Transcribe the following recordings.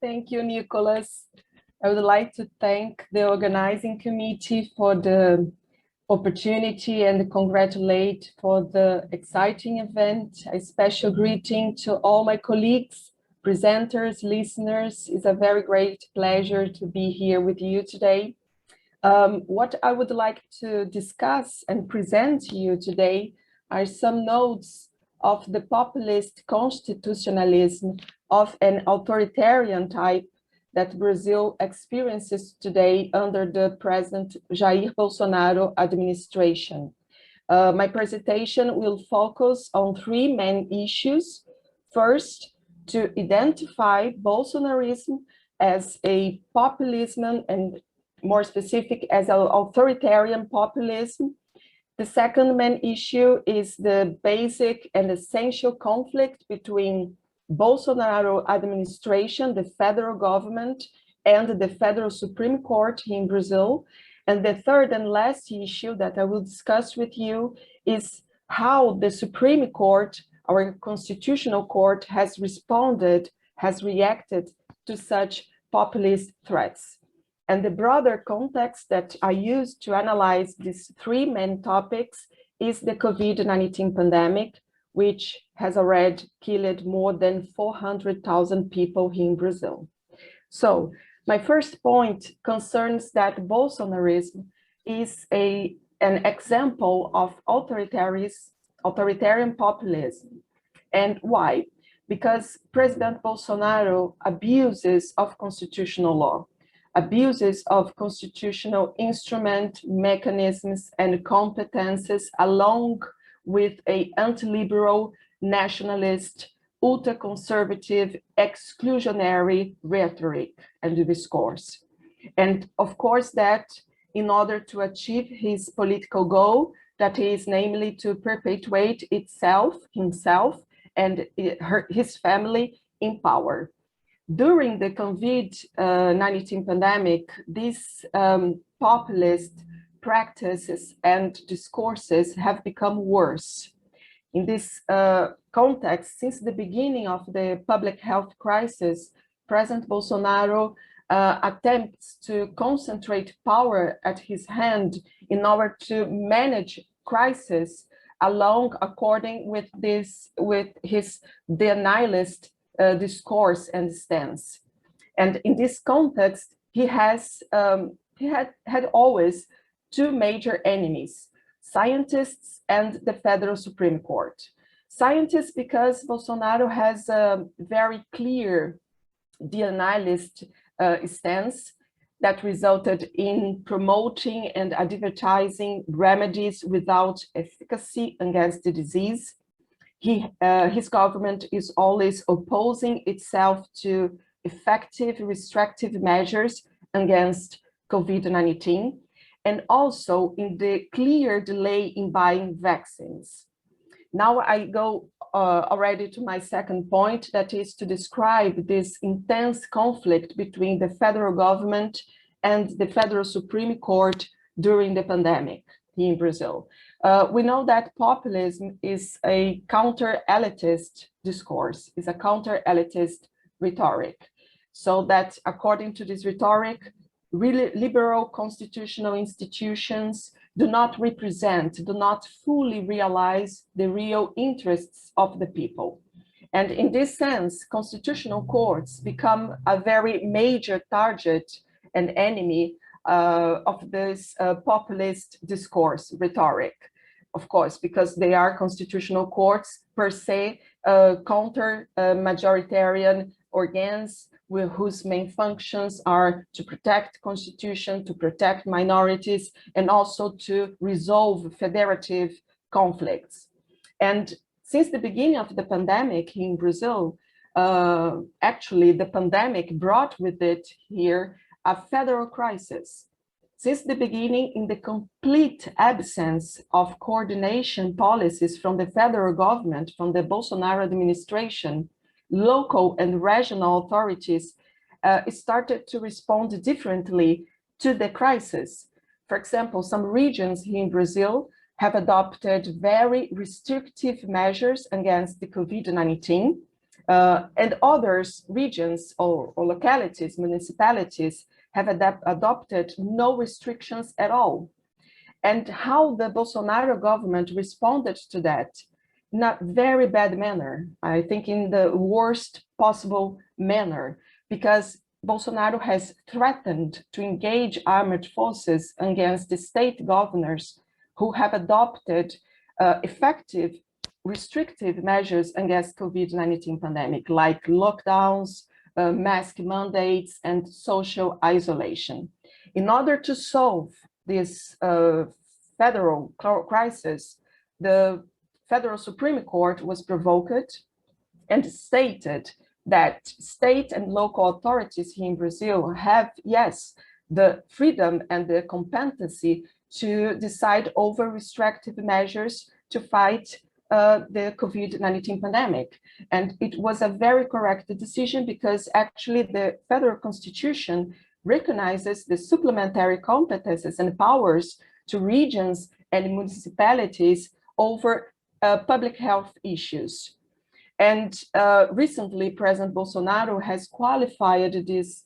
Thank you, Nikolas. I would like to thank the organizing committee for the opportunity and congratulate for the exciting event. A special greeting to all my colleagues, presenters, listeners. It's a very great pleasure to be here with you today. What I would like to discuss and present to you today are some notes of the populist constitutionalism of an authoritarian type that Brazil experiences today under the present Jair Bolsonaro administration. My presentation will focus on three main issues. First, to identify Bolsonarism as a populism and more specific as an authoritarian populism. The second main issue is the basic and essential conflict between Bolsonaro administration, the federal government, and the federal Supreme Court in Brazil. And the third and last issue that I will discuss with you is how the Supreme Court, our constitutional court, has responded, has reacted to such populist threats. And the broader context that I use to analyze these three main topics is the COVID-19 pandemic, which has already killed more than 400,000 people here in Brazil. So my first point concerns that Bolsonarism is an example of authoritarian populism. And why? Because President Bolsonaro abuses of constitutional law, abuses of constitutional instrument, mechanisms, and competences, along with an anti-liberal, nationalist, ultra-conservative, exclusionary rhetoric and discourse. And of course that in order to achieve his political goal, that is namely to perpetuate himself, and his family in power. During the COVID-19 pandemic, these populist practices and discourses have become worse. In this context, since the beginning of the public health crisis, President Bolsonaro attempts to concentrate power at his hand in order to manage crisis according with his denialist discourse and stance. And in this context, he had always two major enemies: scientists and the federal Supreme Court. Scientists, because Bolsonaro has a very clear denialist stance that resulted in promoting and advertising remedies without efficacy against the disease. His government is always opposing itself to effective restrictive measures against COVID-19, and also in the clear delay in buying vaccines. Now I go already to my second point, that is to describe this intense conflict between the federal government and the federal Supreme Court during the pandemic in Brazil. We know that populism is a counter-elitist discourse, is a counter-elitist rhetoric. So that according to this rhetoric, really liberal constitutional institutions do not fully realize the real interests of the people. And in this sense, constitutional courts become a very major target and enemy of this populist discourse rhetoric, of course, because they are constitutional courts per se, counter-majoritarian organs whose main functions are to protect constitution, to protect minorities, and also to resolve federative conflicts. And since the beginning of the pandemic in Brazil, actually the pandemic brought with it here a federal crisis. Since the beginning, in the complete absence of coordination policies from the federal government, from the Bolsonaro administration, local and regional authorities started to respond differently to the crisis. For example, some regions here in Brazil have adopted very restrictive measures against the COVID-19. And others, regions or localities, municipalities, have adopted no restrictions at all. And how the Bolsonaro government responded to that in a very bad manner, I think in the worst possible manner, because Bolsonaro has threatened to engage armed forces against the state governors who have adopted effective restrictive measures against COVID-19 pandemic, like lockdowns, mask mandates, and social isolation. In order to solve this federal crisis, the Federal Supreme Court was provoked and stated that state and local authorities here in Brazil have, yes, the freedom and the competency to decide over restrictive measures to fight the COVID-19 pandemic. And it was a very correct decision because actually the federal constitution recognizes the supplementary competences and powers to regions and municipalities over public health issues. And recently, President Bolsonaro has qualified this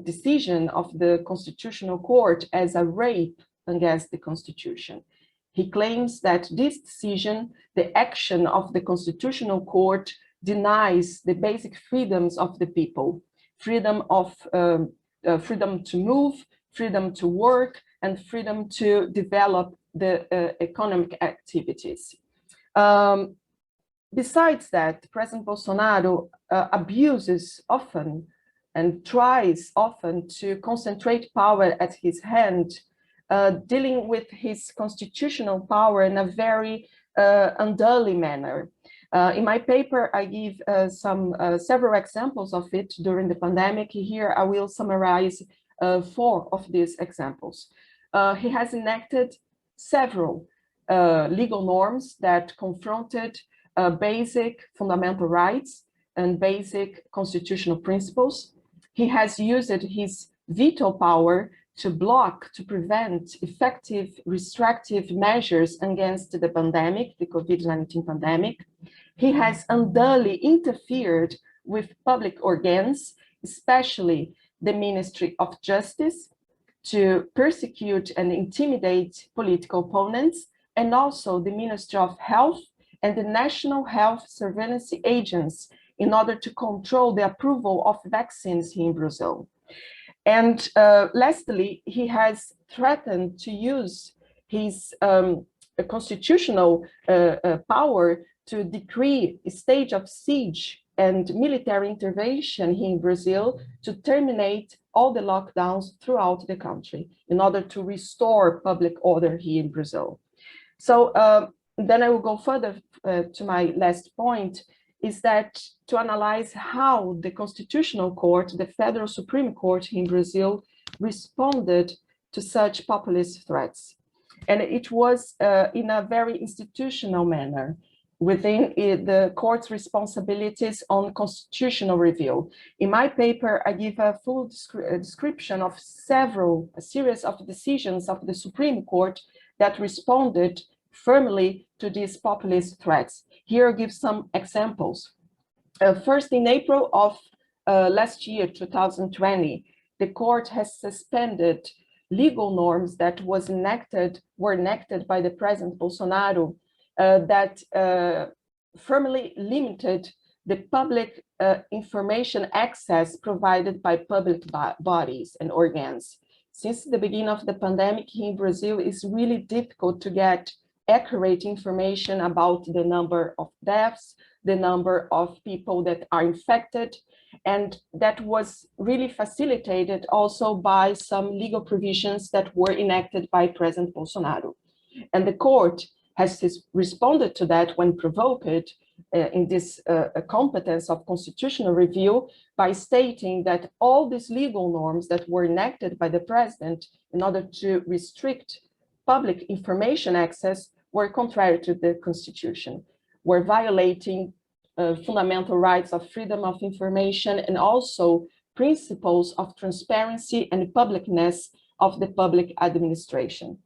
decision of the Constitutional Court as a rape against the Constitution. He claims that this decision, the action of the Constitutional Court, denies the basic freedoms of the people, freedom to move, freedom to work, and freedom to develop the economic activities. Besides that, President Bolsonaro abuses often and tries often to concentrate power at his hand, dealing with his constitutional power in a very unduly manner. In my paper, I give several examples of it during the pandemic. Here, I will summarize 4 of these examples. He has enacted several legal norms that confronted basic fundamental rights and basic constitutional principles. He has used his veto power to block, to prevent effective restrictive measures against the pandemic, the COVID-19 pandemic. He has unduly interfered with public organs, especially the Ministry of Justice, to persecute and intimidate political opponents, and also the Ministry of Health and the National Health Surveillance Agency in order to control the approval of vaccines here in Brazil. And lastly, he has threatened to use his constitutional power to decree a state of siege and military intervention here in Brazil to terminate all the lockdowns throughout the country in order to restore public order here in Brazil. So then I will go further to my last point, is that to analyze how the Constitutional Court, the Federal Supreme Court here in Brazil, responded to such populist threats. And it was in a very institutional manner within the court's responsibilities on constitutional review. In my paper, I give a full description of a series of decisions of the Supreme Court that responded firmly to these populist threats. Here I give some examples. First, in April of last year, 2020, the court has suspended legal norms that were enacted by the President Bolsonaro that firmly limited the public information access provided by public bodies and organs. Since the beginning of the pandemic here in Brazil, it's really difficult to get accurate information about the number of deaths, the number of people that are infected, and that was really facilitated also by some legal provisions that were enacted by President Bolsonaro. And the court has responded to that when provoked in this competence of constitutional review by stating that all these legal norms that were enacted by the president in order to restrict public information access were contrary to the constitution, were violating fundamental rights of freedom of information and also principles of transparency and publicness of the public administration.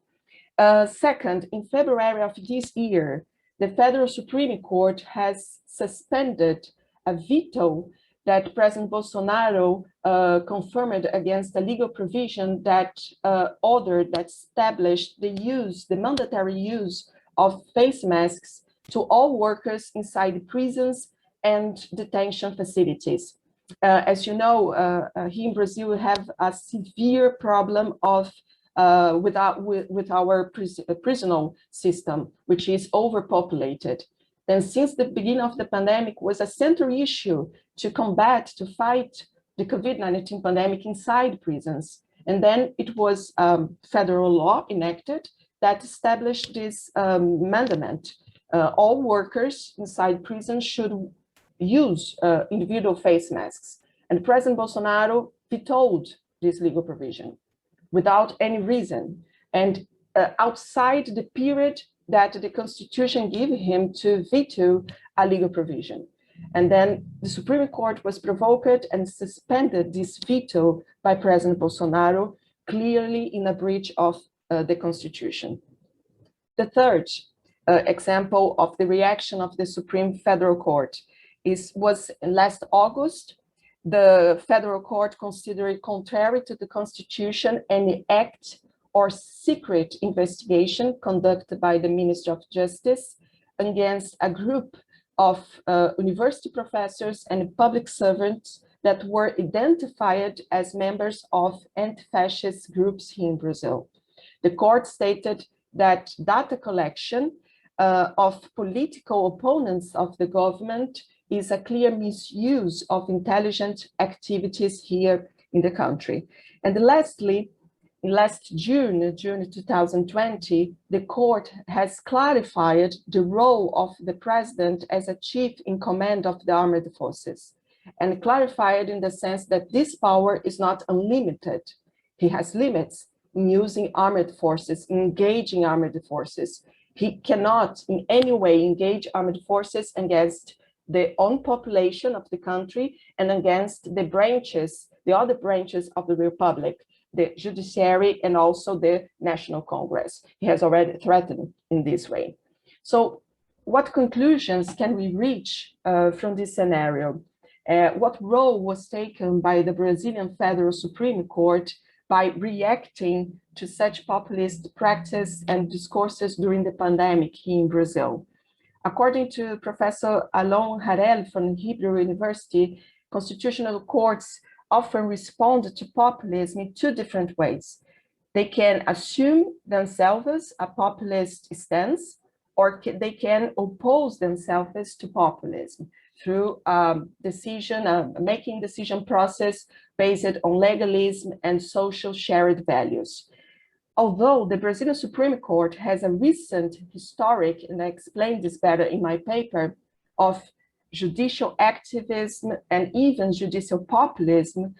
Second, in February of this year, the Federal Supreme Court has suspended a veto that President Bolsonaro confirmed against a legal provision that established the mandatory use of face masks to all workers inside prisons and detention facilities. As you know, here in Brazil, we have a severe problem of with our prisonal system, which is overpopulated. And since the beginning of the pandemic was a central issue to fight the COVID-19 pandemic inside prisons. And then it was federal law enacted that established this mandate. All workers inside prisons should use individual face masks. And President Bolsonaro vetoed this legal provision without any reason, and outside the period that the Constitution gave him to veto a legal provision. And then the Supreme Court was provoked and suspended this veto by President Bolsonaro, clearly in a breach of the Constitution. The third example of the reaction of the Supreme Federal Court was last August. The federal court considered contrary to the Constitution any act or secret investigation conducted by the Ministry of Justice against a group of university professors and public servants that were identified as members of anti-fascist groups here in Brazil. The court stated that data collection of political opponents of the government is a clear misuse of intelligence activities here in the country. And lastly, last June 2020, the court has clarified the role of the president as a chief in command of the armed forces, and clarified in the sense that this power is not unlimited. He has limits in using armed forces, engaging armed forces. He cannot in any way engage armed forces against the own population of the country and against the other branches of the republic, the judiciary and also the National Congress. He has already threatened in this way. So what conclusions can we reach from this scenario? What role was taken by the Brazilian Federal Supreme Court by reacting to such populist practice and discourses during the pandemic here in Brazil? According to Professor Alon Harel from Hebrew University, constitutional courts often respond to populism in two different ways. They can assume themselves a populist stance, or they can oppose themselves to populism through making decision process based on legalism and social shared values. Although the Brazilian Supreme Court has a recent historic, and I explained this better in my paper, of judicial activism and even judicial populism,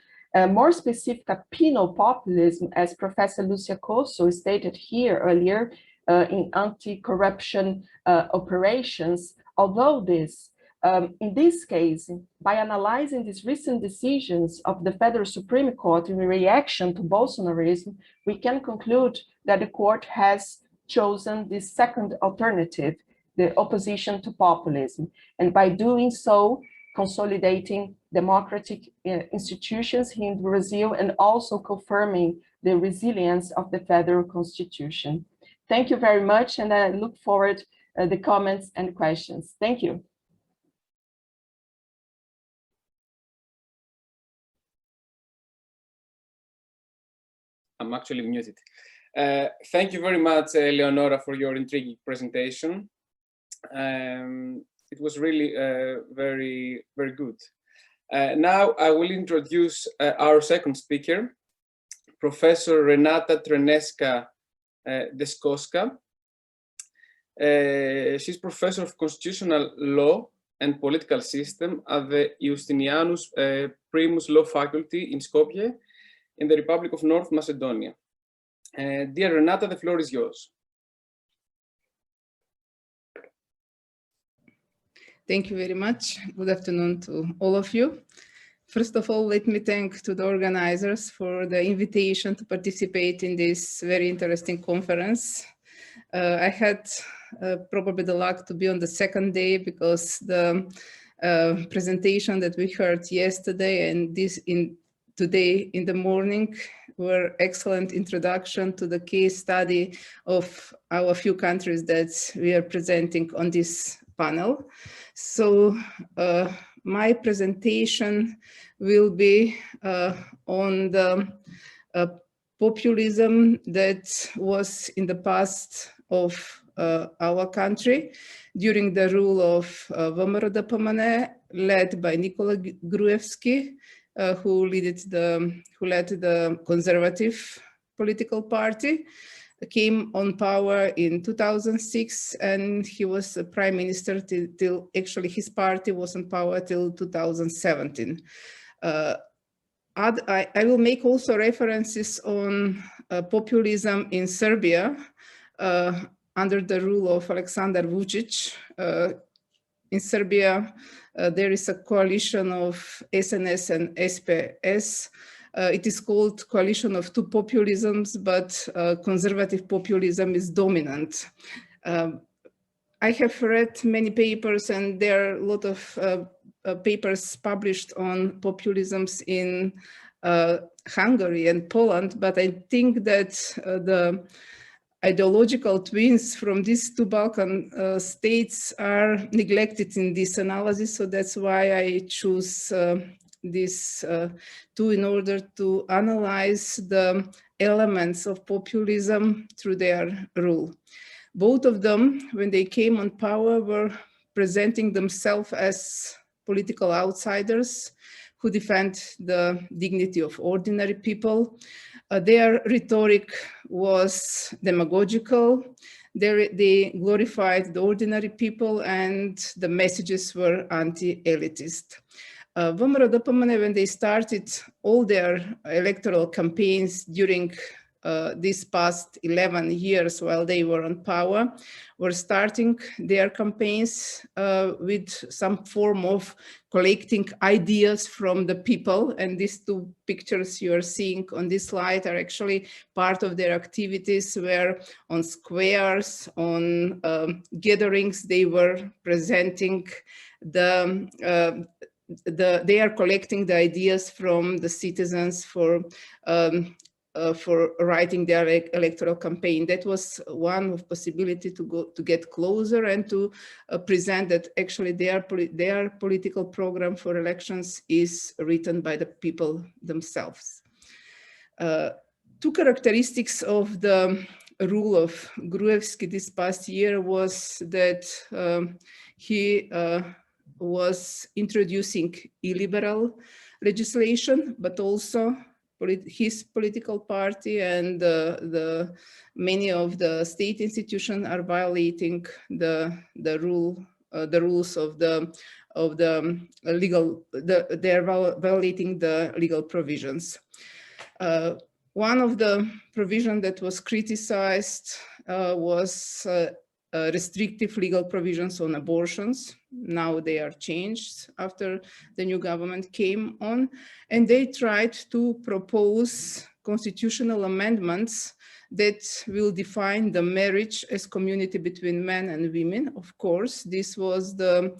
more specific, penal populism, as Professor Lucia Cosso stated here earlier in anti-corruption operations, although in this case, by analyzing these recent decisions of the Federal Supreme Court in reaction to Bolsonarism, we can conclude that the court has chosen this second alternative, the opposition to populism, and by doing so, consolidating democratic institutions here in Brazil and also confirming the resilience of the federal constitution. Thank you very much, and I look forward to the comments and questions. Thank you. I'm actually muted. Thank you very much, Eleonora, for your intriguing presentation. It was really very, very good. Now I will introduce our second speaker, Professor Renata Treneska Deskoska. She's Professor of Constitutional Law and Political System at the Justinianus Primus Law Faculty in Skopje, in the Republic of North Macedonia. Dear Renata, the floor is yours. Thank you very much. Good afternoon to all of you. First of all, let me thank to the organizers for the invitation to participate in this very interesting conference. I had probably the luck to be on the second day because the presentation that we heard yesterday and today in the morning were excellent introduction to the case study of our few countries that we are presenting on this panel. So my presentation will be on the populism that was in the past of our country during the rule of VMRO-DPMNE, led by Nikola Gruevski, who led the conservative political party, came on power in 2006, and he was a prime minister till actually his party was on power till 2017. I will make also references on populism in Serbia under the rule of Aleksandar Vučić. In Serbia, there is a coalition of SNS and SPS. It is called coalition of two populisms, but conservative populism is dominant. I have read many papers, and there are a lot of papers published on populisms in Hungary and Poland, but I think that the ideological twins from these two Balkan states are neglected in this analysis, so that's why I choose these two in order to analyze the elements of populism through their rule. Both of them, when they came on power, were presenting themselves as political outsiders who defend the dignity of ordinary people. Their rhetoric was demagogical. They glorified the ordinary people, and the messages were anti-elitist. VMRO-DPMNE, when they started all their electoral campaigns during these past 11 years while they were on power, were starting their campaigns with some form of collecting ideas from the people. And these two pictures you are seeing on this slide are actually part of their activities, where on squares, on gatherings, they were presenting they are collecting the ideas from the citizens for writing their electoral campaign. That was one of possibility to get closer and to present that actually their political program for elections is written by the people themselves. Two characteristics of the rule of Gruevski this past year was that he was introducing illiberal legislation, but also his political party and many of the state institutions are violating the rules of the legal. They are violating the legal provisions. One of the provisions that was criticized was restrictive legal provisions on abortions. Now they are changed after the new government came on, and they tried to propose constitutional amendments that will define the marriage as community between men and women. Of course, this was the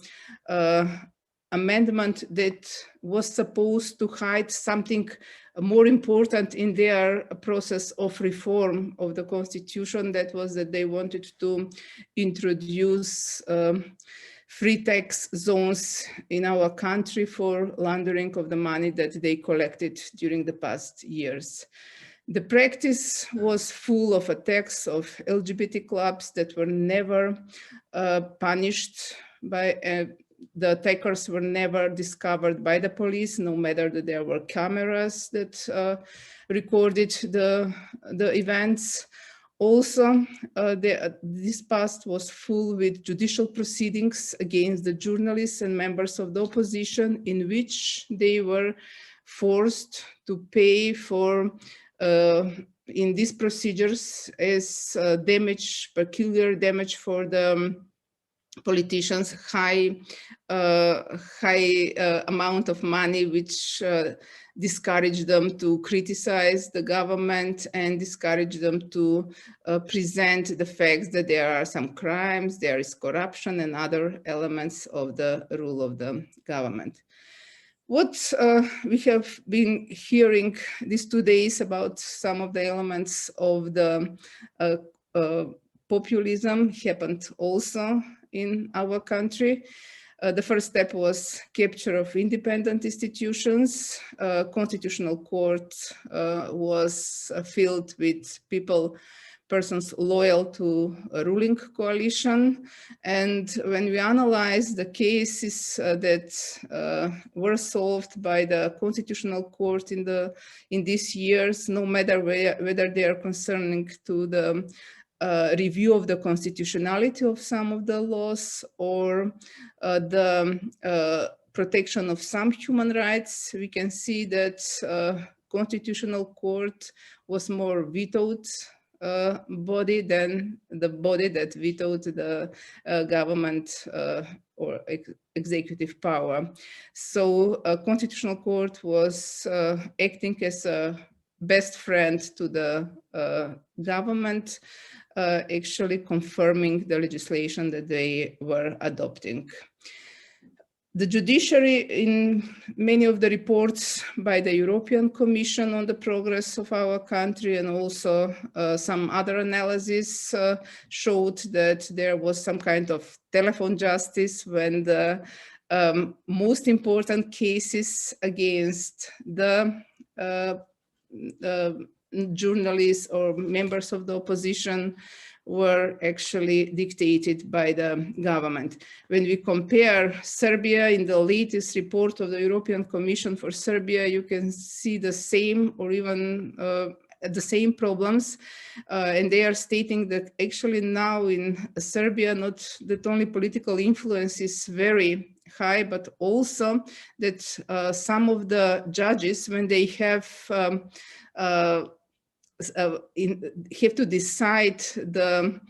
amendment that was supposed to hide something more important in their process of reform of the constitution. That was that they wanted to introduce free tax zones in our country for laundering of the money that they collected during the past years. The practice was full of attacks of LGBT clubs that were never punished by the attackers were never discovered by the police, no matter that there were cameras that recorded the events. Also, this past was full with judicial proceedings against the journalists and members of the opposition, in which they were forced to pay for, in these procedures, as damage, peculiar damage for the politicians, high amount of money which discourage them to criticize the government and discourage them to present the facts that there are some crimes, there is corruption and other elements of the rule of the government. What we have been hearing these 2 days about some of the elements of the populism happened also in our country. The first step was capture of independent institutions. Constitutional court was filled with persons loyal to a ruling coalition. And when we analyze the cases that were solved by the Constitutional Court in these years, no matter whether they are concerning to the review of the constitutionality of some of the laws or the protection of some human rights, we can see that Constitutional Court was more vetoed body than the body that vetoed the government or executive power. So Constitutional Court was acting as a best friend to the government, actually confirming the legislation that they were adopting. The judiciary, in many of the reports by the European Commission on the progress of our country and also some other analysis showed that there was some kind of telephone justice when the most important cases against the journalists or members of the opposition were actually dictated by the government. When we compare Serbia in the latest report of the European Commission for Serbia, you can see the same or even the same problems. And they are stating that actually now in Serbia, not that only political influence is very high, but also that some of the judges, when they have to decide the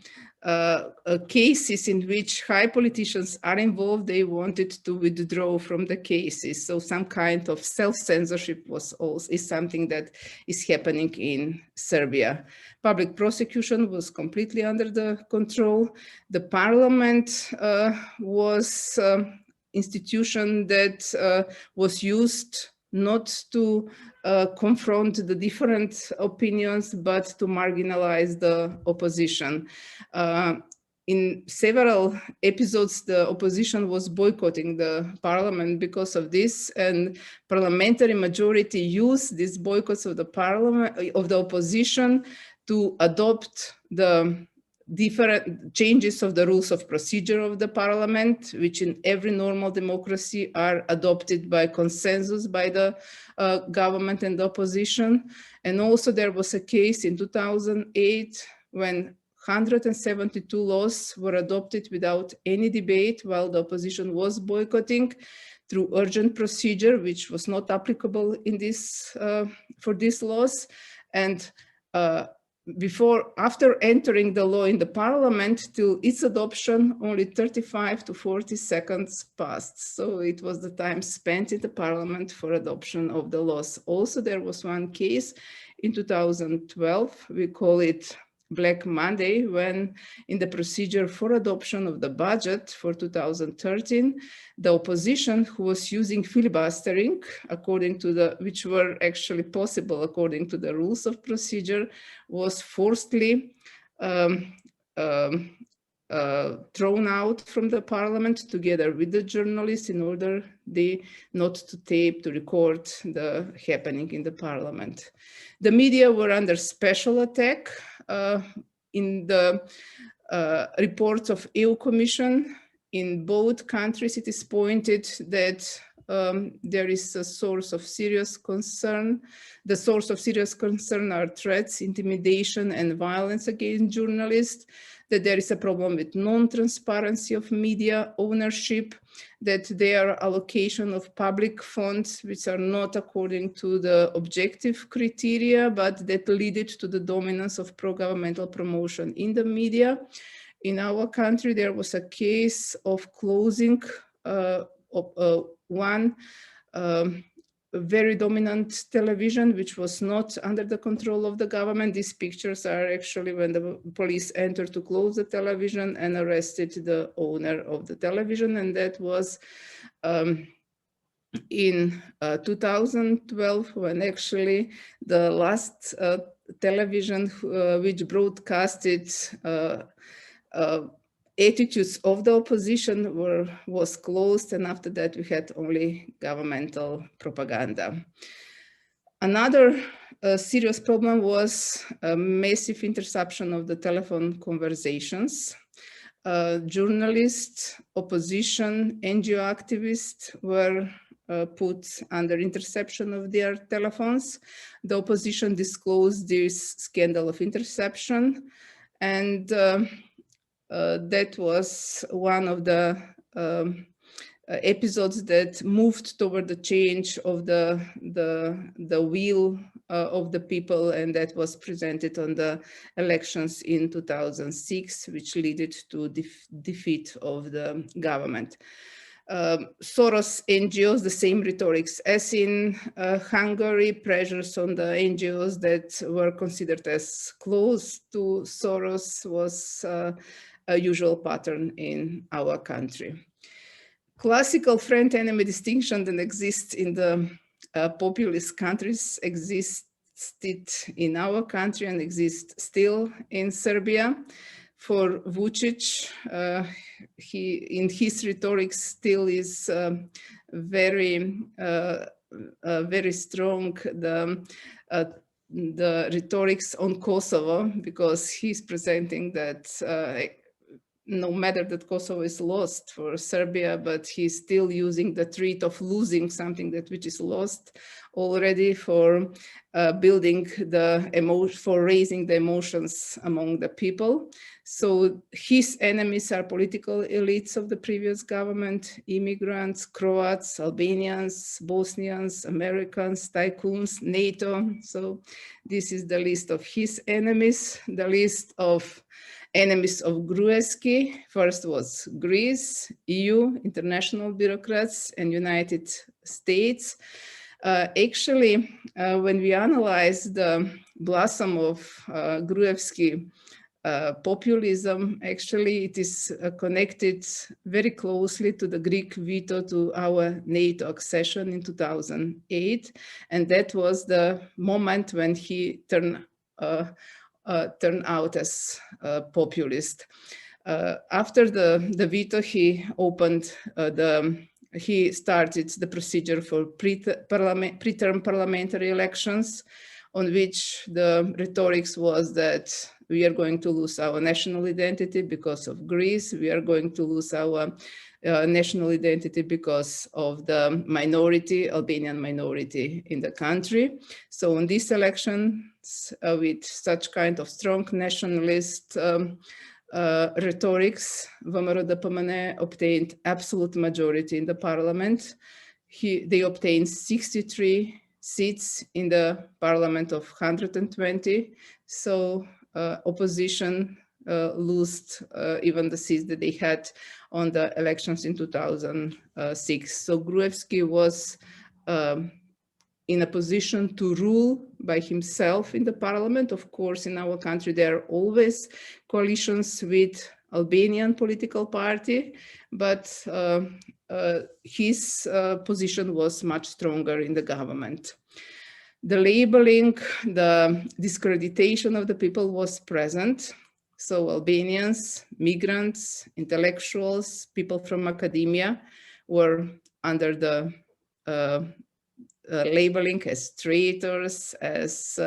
cases in which high politicians are involved, they wanted to withdraw from the cases. So some kind of self-censorship is something that is happening in Serbia. Public prosecution was completely under the control. The parliament was institution that was used not to confront the different opinions, but to marginalize the opposition. In several episodes, the opposition was boycotting the parliament because of this, and parliamentary majority used these boycotts of the parliament, of the opposition, to adopt the different changes of the rules of procedure of the parliament, which in every normal democracy are adopted by consensus by the government and the opposition. And also there was a case in 2008 when 172 laws were adopted without any debate while the opposition was boycotting through urgent procedure, which was not applicable in this for these laws. And after entering the law in the parliament till its adoption, only 35 to 40 seconds passed. So it was the time spent in the parliament for adoption of the laws. Also, there was one case in 2012, we call it Black Monday, when in the procedure for adoption of the budget for 2013, the opposition, who was using filibustering according to which were actually possible according to the rules of procedure, was forcibly thrown out from the parliament together with the journalists in order not to record the happening in the parliament. The media were under special attack. In the reports of EU Commission in both countries, it is pointed that there is a source of serious concern. The source of serious concern are threats, intimidation, and violence against journalists, that there is a problem with non-transparency of media ownership, that their allocation of public funds, which are not according to the objective criteria, but that lead to the dominance of pro-governmental promotion in the media. In our country, there was a case of closing one very dominant television, which was not under the control of the government. These pictures are actually when the police entered to close the television and arrested the owner of the television. And that was in 2012, when actually the last television which broadcasted attitudes of the opposition was closed, and after that we had only governmental propaganda. Another serious problem was a massive interception of the telephone conversations. Journalists, opposition, NGO activists were put under interception of their telephones. The opposition disclosed this scandal of interception, and that was one of the episodes that moved toward the change of the will of the people, and that was presented on the elections in 2006, which led to defeat of the government. Soros NGOs, the same rhetorics as in Hungary, pressures on the NGOs that were considered as close to Soros was a usual pattern in our country. Classical friend-enemy distinction that exists in the populist countries existed in our country and exists still in Serbia. For Vučić, in his rhetoric still is very strong the rhetorics on Kosovo, because he's presenting that no matter that Kosovo is lost for Serbia, but he's still using the threat of losing something which is lost already for building the emotion, for raising the emotions among the people. So his enemies are political elites of the previous government, immigrants, Croats, Albanians, Bosnians, Americans, tycoons, NATO. So this is the list of his enemies. The list of enemies of Gruevski first was Greece, EU, international bureaucrats, and United States. Actually, when we analyze the blossom of Gruevski populism, actually it is connected very closely to the Greek veto to our NATO accession in 2008. And that was the moment when he turned out as a populist. After the veto, he started the procedure for pre-term parliamentary elections, on which the rhetorics was that we are going to lose our national identity because of Greece. We are going to lose our national identity because of the minority, Albanian minority in the country. So in these elections, with such kind of strong nationalist rhetorics, VMRO-DPMNE obtained absolute majority in the parliament. They obtained 63 seats in the parliament of 120. So opposition lost even the seats that they had on the elections in 2006. So Gruevski was in a position to rule by himself in the parliament. Of course, in our country, there are always coalitions with Albanian political party, but his position was much stronger in the government. The labeling, the discreditation of the people was present. So Albanians, migrants, intellectuals, people from academia were under the labeling as traitors, as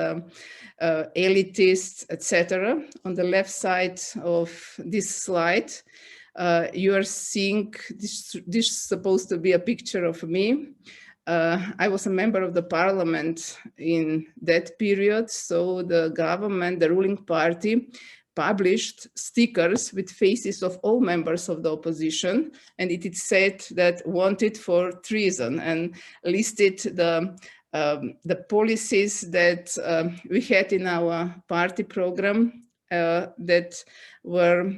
elitists, etc. On the left side of this slide, you are seeing, this is supposed to be a picture of me. I was a member of the parliament in that period, so the government, the ruling party, published stickers with faces of all members of the opposition, and it said that wanted for treason, and listed the policies that we had in our party program that were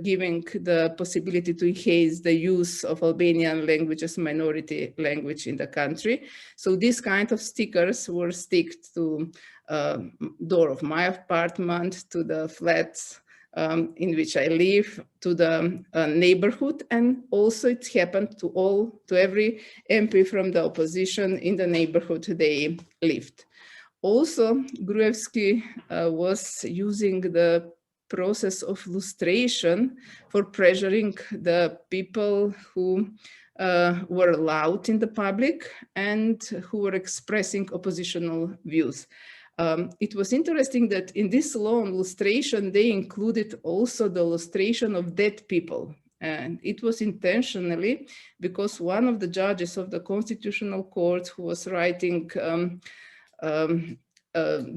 giving the possibility to enhance the use of Albanian language as minority language in the country. So these kind of stickers were sticked to door of my apartment, to the flats in which I live, to the neighborhood, and also it happened to every MP from the opposition in the neighborhood they lived. Also, Gruevski was using the process of lustration for pressuring the people who were loud in the public and who were expressing oppositional views. It was interesting that in this law on lustration, they included also the lustration of dead people. And it was intentionally because one of the judges of the Constitutional Court who was writing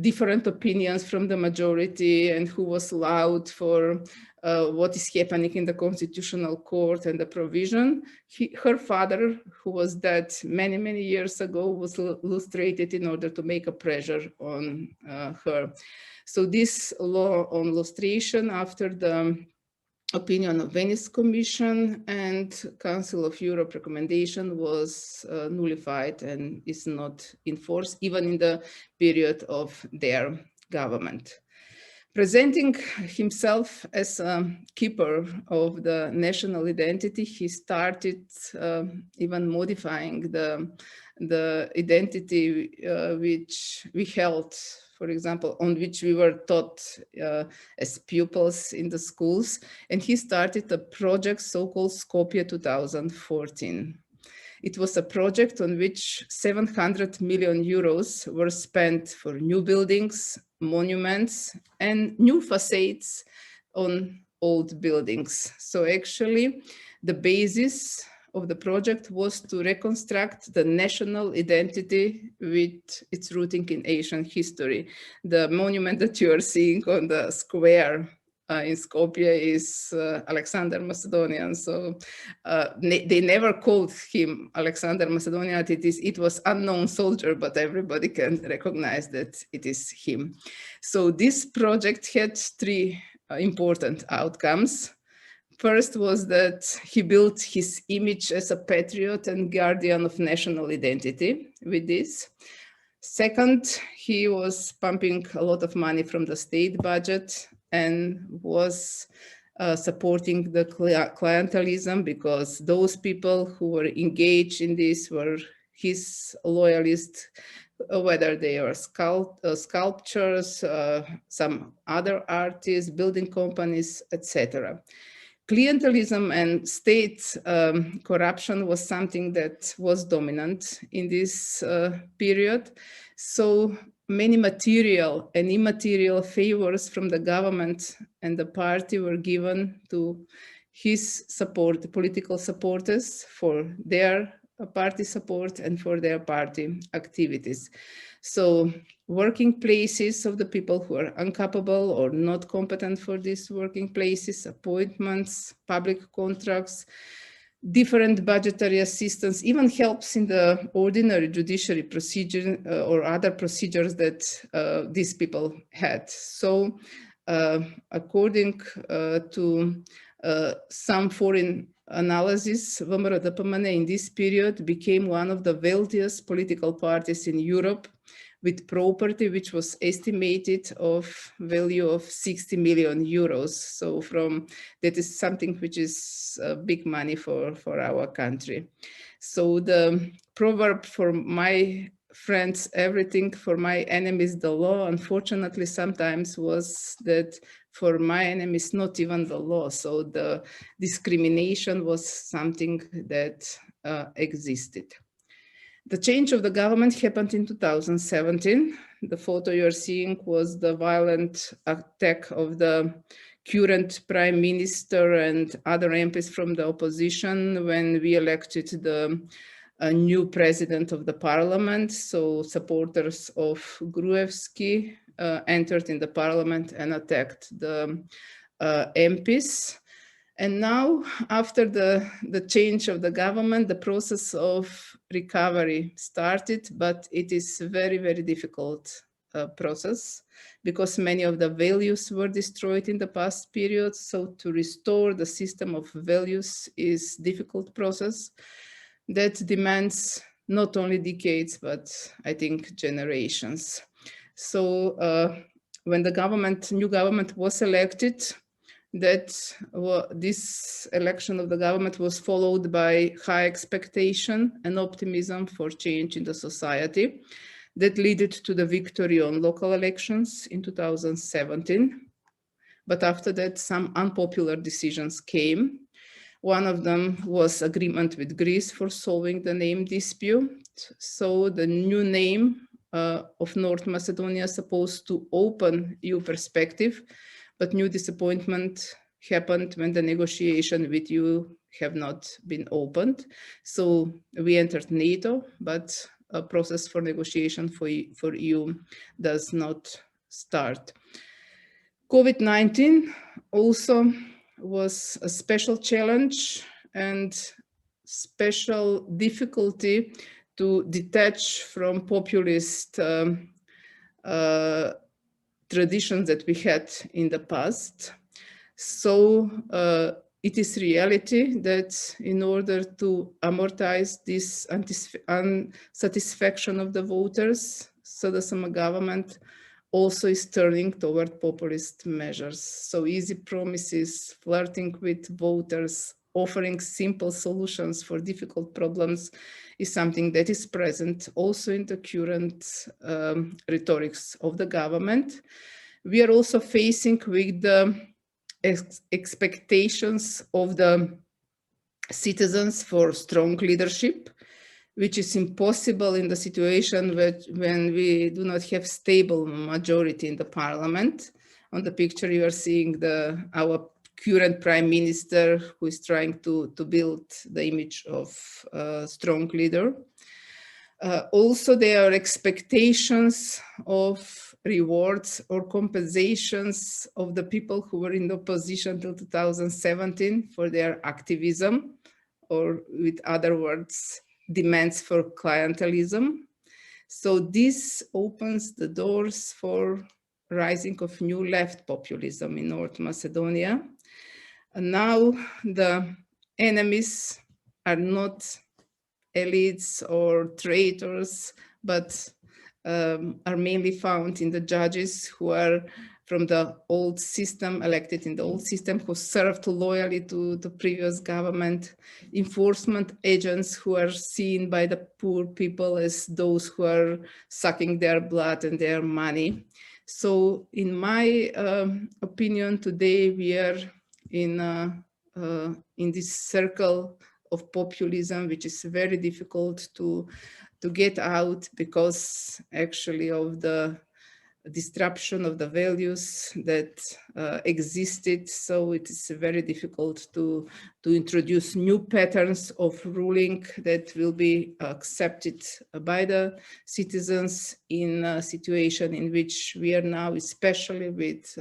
different opinions from the majority and who was loud for what is happening in the Constitutional Court and the provision. Her father, who was dead many, many years ago, was lustrated in order to make a pressure on her. So this law on lustration, after the opinion of Venice Commission and Council of Europe recommendation, was nullified and is not enforced even in the period of their government. Presenting himself as a keeper of the national identity, he started even modifying the identity which we held, for example, on which we were taught as pupils in the schools. And he started a project so-called Skopje 2014. It was a project on which 700 million euros were spent for new buildings, monuments, and new facades on old buildings. So actually, the basis of the project was to reconstruct the national identity with its rooting in Asian history. The monument that you are seeing on the square in Skopje is Alexander Macedonian. So they never called him Alexander Macedonian. It was unknown soldier, but everybody can recognize that it is him. So this project had three important outcomes. First was that he built his image as a patriot and guardian of national identity with this. Second, he was pumping a lot of money from the state budget and was supporting the clientelism, because those people who were engaged in this were his loyalists, whether they are sculptors, some other artists, building companies, etc. Clientelism and state corruption was something that was dominant in this period. So many material and immaterial favors from the government and the party were given to his political supporters for their party support and for their party activities. So working places of the people who are incapable or not competent for these working places, appointments, public contracts, different budgetary assistance, even helps in the ordinary judiciary procedure or other procedures that these people had. So according to some foreign analysis, VMRO-DPMNE in this period became one of the wealthiest political parties in Europe, with property which was estimated of value of 60 million euros. So that is something which is big money for our country. So the proverb for my friends, everything for my enemies, the law, unfortunately sometimes was that for my enemies, not even the law. So the discrimination was something that existed. The change of the government happened in 2017. The photo you're seeing was the violent attack of the current prime minister and other MPs from the opposition when we elected the new president of the parliament. So supporters of Gruevski entered in the parliament and attacked the MPs. And now, after the change of the government, the process of recovery started, but it is very, very difficult process, because many of the values were destroyed in the past period. So to restore the system of values is a difficult process that demands not only decades, but I think generations. So when the new government was elected, this election of the government was followed by high expectation and optimism for change in the society that led to the victory on local elections in 2017. But after that, some unpopular decisions came. One of them was agreement with Greece for solving the name dispute. So the new name of North Macedonia is supposed to open EU perspective, but new disappointment happened when the negotiation with EU have not been opened. So we entered NATO, but a process for negotiation for EU does not start. COVID-19 also was a special challenge and special difficulty to detach from populist traditions that we had in the past. So it is reality that in order to amortize this unsatisfaction of the voters, so the summer government also is turning toward populist measures. So easy promises, flirting with voters, offering simple solutions for difficult problems is something that is present also in the current rhetorics of the government. We are also facing with the expectations of the citizens for strong leadership, which is impossible in the situation when we do not have stable majority in the parliament. On the picture, you are seeing our current prime minister who is trying to build the image of a strong leader. Also, there are expectations of rewards or compensations of the people who were in the opposition till 2017 for their activism, or with other words, demands for clientelism. So this opens the doors for rising of new left populism in North Macedonia. And now the enemies are not elites or traitors, but are mainly found in the judges who are from the old system, elected in the old system, who served loyally to the previous government, enforcement agents who are seen by the poor people as those who are sucking their blood and their money. So in my opinion, today we are in this circle of populism, which is very difficult to get out because actually of the disruption of the values that existed. So it is very difficult to introduce new patterns of ruling that will be accepted by the citizens in a situation in which we are now, especially with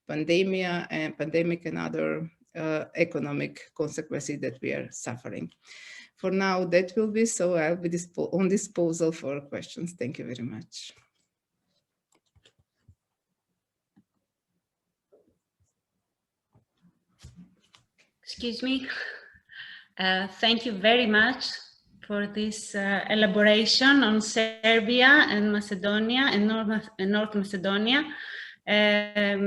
pandemic and other economic consequences that we are suffering. For now, that will be, so I'll be on disposal for questions. Thank you very much. Excuse me. Thank you very much for this elaboration on Serbia and Macedonia and North Macedonia. I've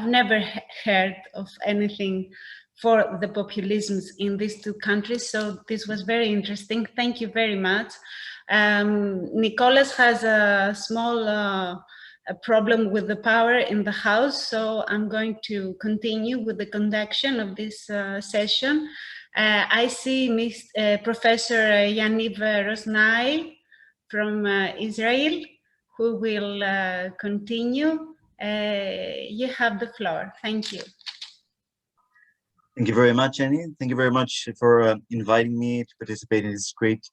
never heard of anything for the populisms in these two countries, so this was very interesting. Thank you very much. Nikolas has a small a problem with the power in the house, so I'm going to continue with the conduction of this session. I see Professor Yaniv Roznai from Israel, who will continue. You have the floor. Thank you. Thank you very much, Annie. Thank you very much for inviting me to participate in this great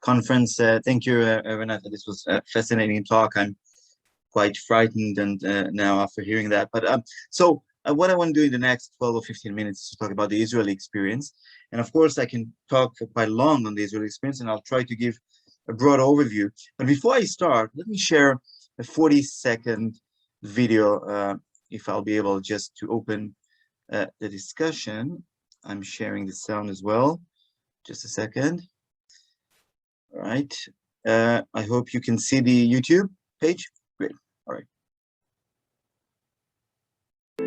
conference. Thank you, Renata. This was a fascinating talk. I'm quite frightened and now after hearing that. But so what I want to do in the next 12 or 15 minutes is to talk about the Israeli experience. And of course, I can talk for quite long on the Israeli experience, and I'll try to give broad overview. But before I start, let me share a 40-second video, if I'll be able just to open the discussion. I'm sharing the sound as well. Just a second. All right. I hope you can see the YouTube page. Great. All right.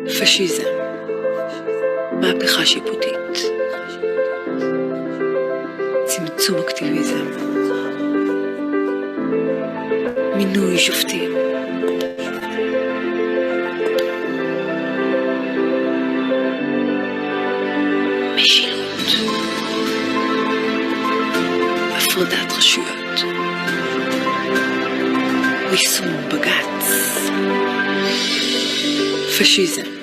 פשיזם, מהפכה שיפוטית, צמצום אקטיביזם, מינוי שופטים, משילות, הפרדת רשויות, יישום בג"ץ, פשיזם.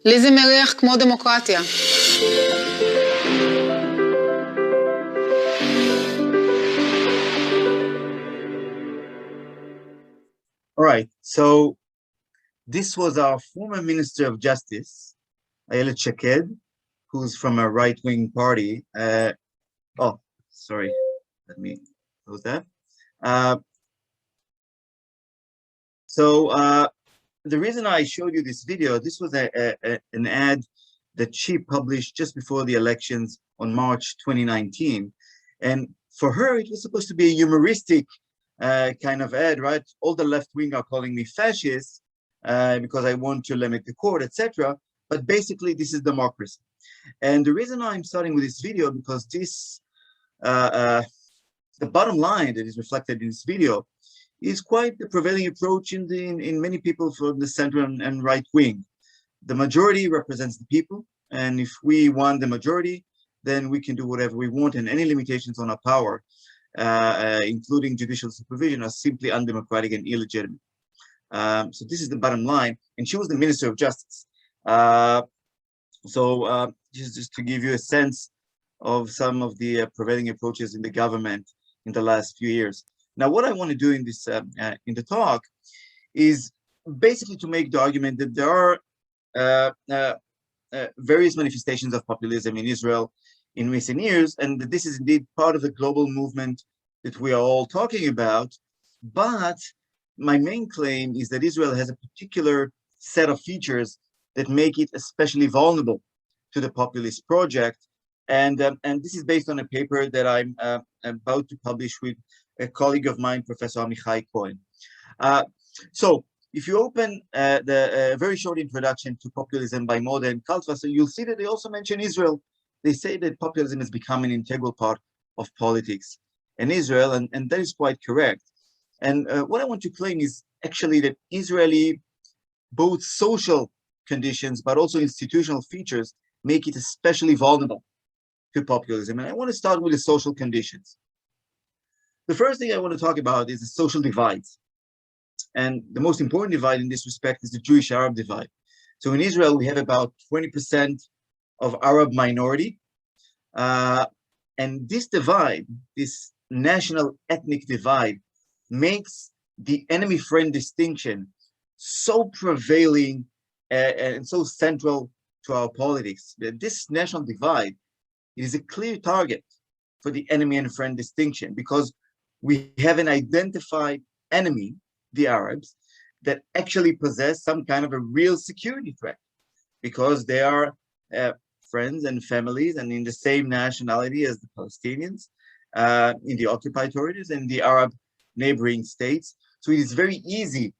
לי זה מריח כמו דמוקרטיה. All right, so this was our former Minister of Justice, Ayelet Shaked, who's from a right-wing party. Oh, sorry, let me close that. The reason I showed you this video, this was an ad that she published just before the elections on March 2019. And for her, it was supposed to be a humoristic kind of ad, right? All the left wing are calling me fascist because I want to limit the court, etc. But basically, this is democracy. And the reason I'm starting with this video, because this, the bottom line that is reflected in this video is quite the prevailing approach in many people from the center and right wing. The majority represents the people, and if we want the majority, then we can do whatever we want, and any limitations on our power, including judicial supervision, are simply undemocratic and illegitimate. So this is the bottom line, and she was the Minister of Justice. Just to give you a sense of some of the prevailing approaches in the government in the last few years. Now, what I want to do in this in the talk is basically to make the argument that there are various manifestations of populism in Israel in recent years, and that this is indeed part of the global movement that we are all talking about. But my main claim is that Israel has a particular set of features that make it especially vulnerable to the populist project. And this is based on a paper that I'm about to publish with a colleague of mine, Professor Amichai Cohen. So if you open the very short introduction to populism by Mode and Kaltwasser, you'll see that they also mention Israel. They say that populism has become an integral part of politics in Israel, and that is quite correct. And what I want to claim is actually that Israeli, both social conditions, but also institutional features, make it especially vulnerable to populism. And I want to start with the social conditions. The first thing I want to talk about is the social divides. And the most important divide in this respect is the Jewish-Arab divide. So in Israel, we have about 20% of Arab minority. And this divide, this national ethnic divide, makes the enemy-friend distinction so prevailing and so central to our politics. This national divide is a clear target for the enemy and friend distinction, because we have an identified enemy, the Arabs, that actually possess some kind of a real security threat, because they are friends and families and in the same nationality as the Palestinians in the occupied territories and the Arab neighboring states. So it is very easy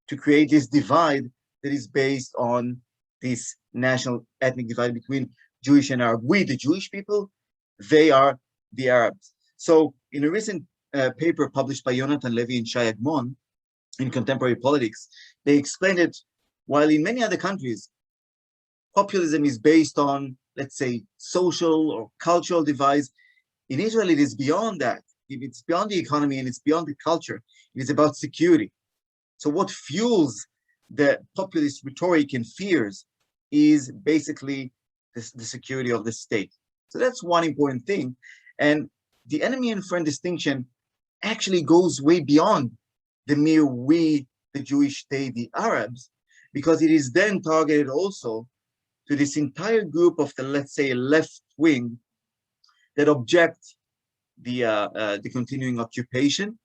to create this divide that is based on this national ethnic divide between Jewish and Arab. We, the Jewish people, they are the Arabs. So in a recent paper published by Yonatan Levy and Shai Agmon in Contemporary Politics, they explained that while in many other countries, populism is based on, let's say, social or cultural divides, in Israel it is beyond that. It's beyond the economy and it's beyond the culture. It is about security. So what fuels the populist rhetoric and fears is basically the security of the state. So that's one important thing. And the enemy and friend distinction actually goes way beyond the mere we, the Jewish state, the Arabs, because it is then targeted also to this entire group of the, let's say, left wing that object the continuing occupation.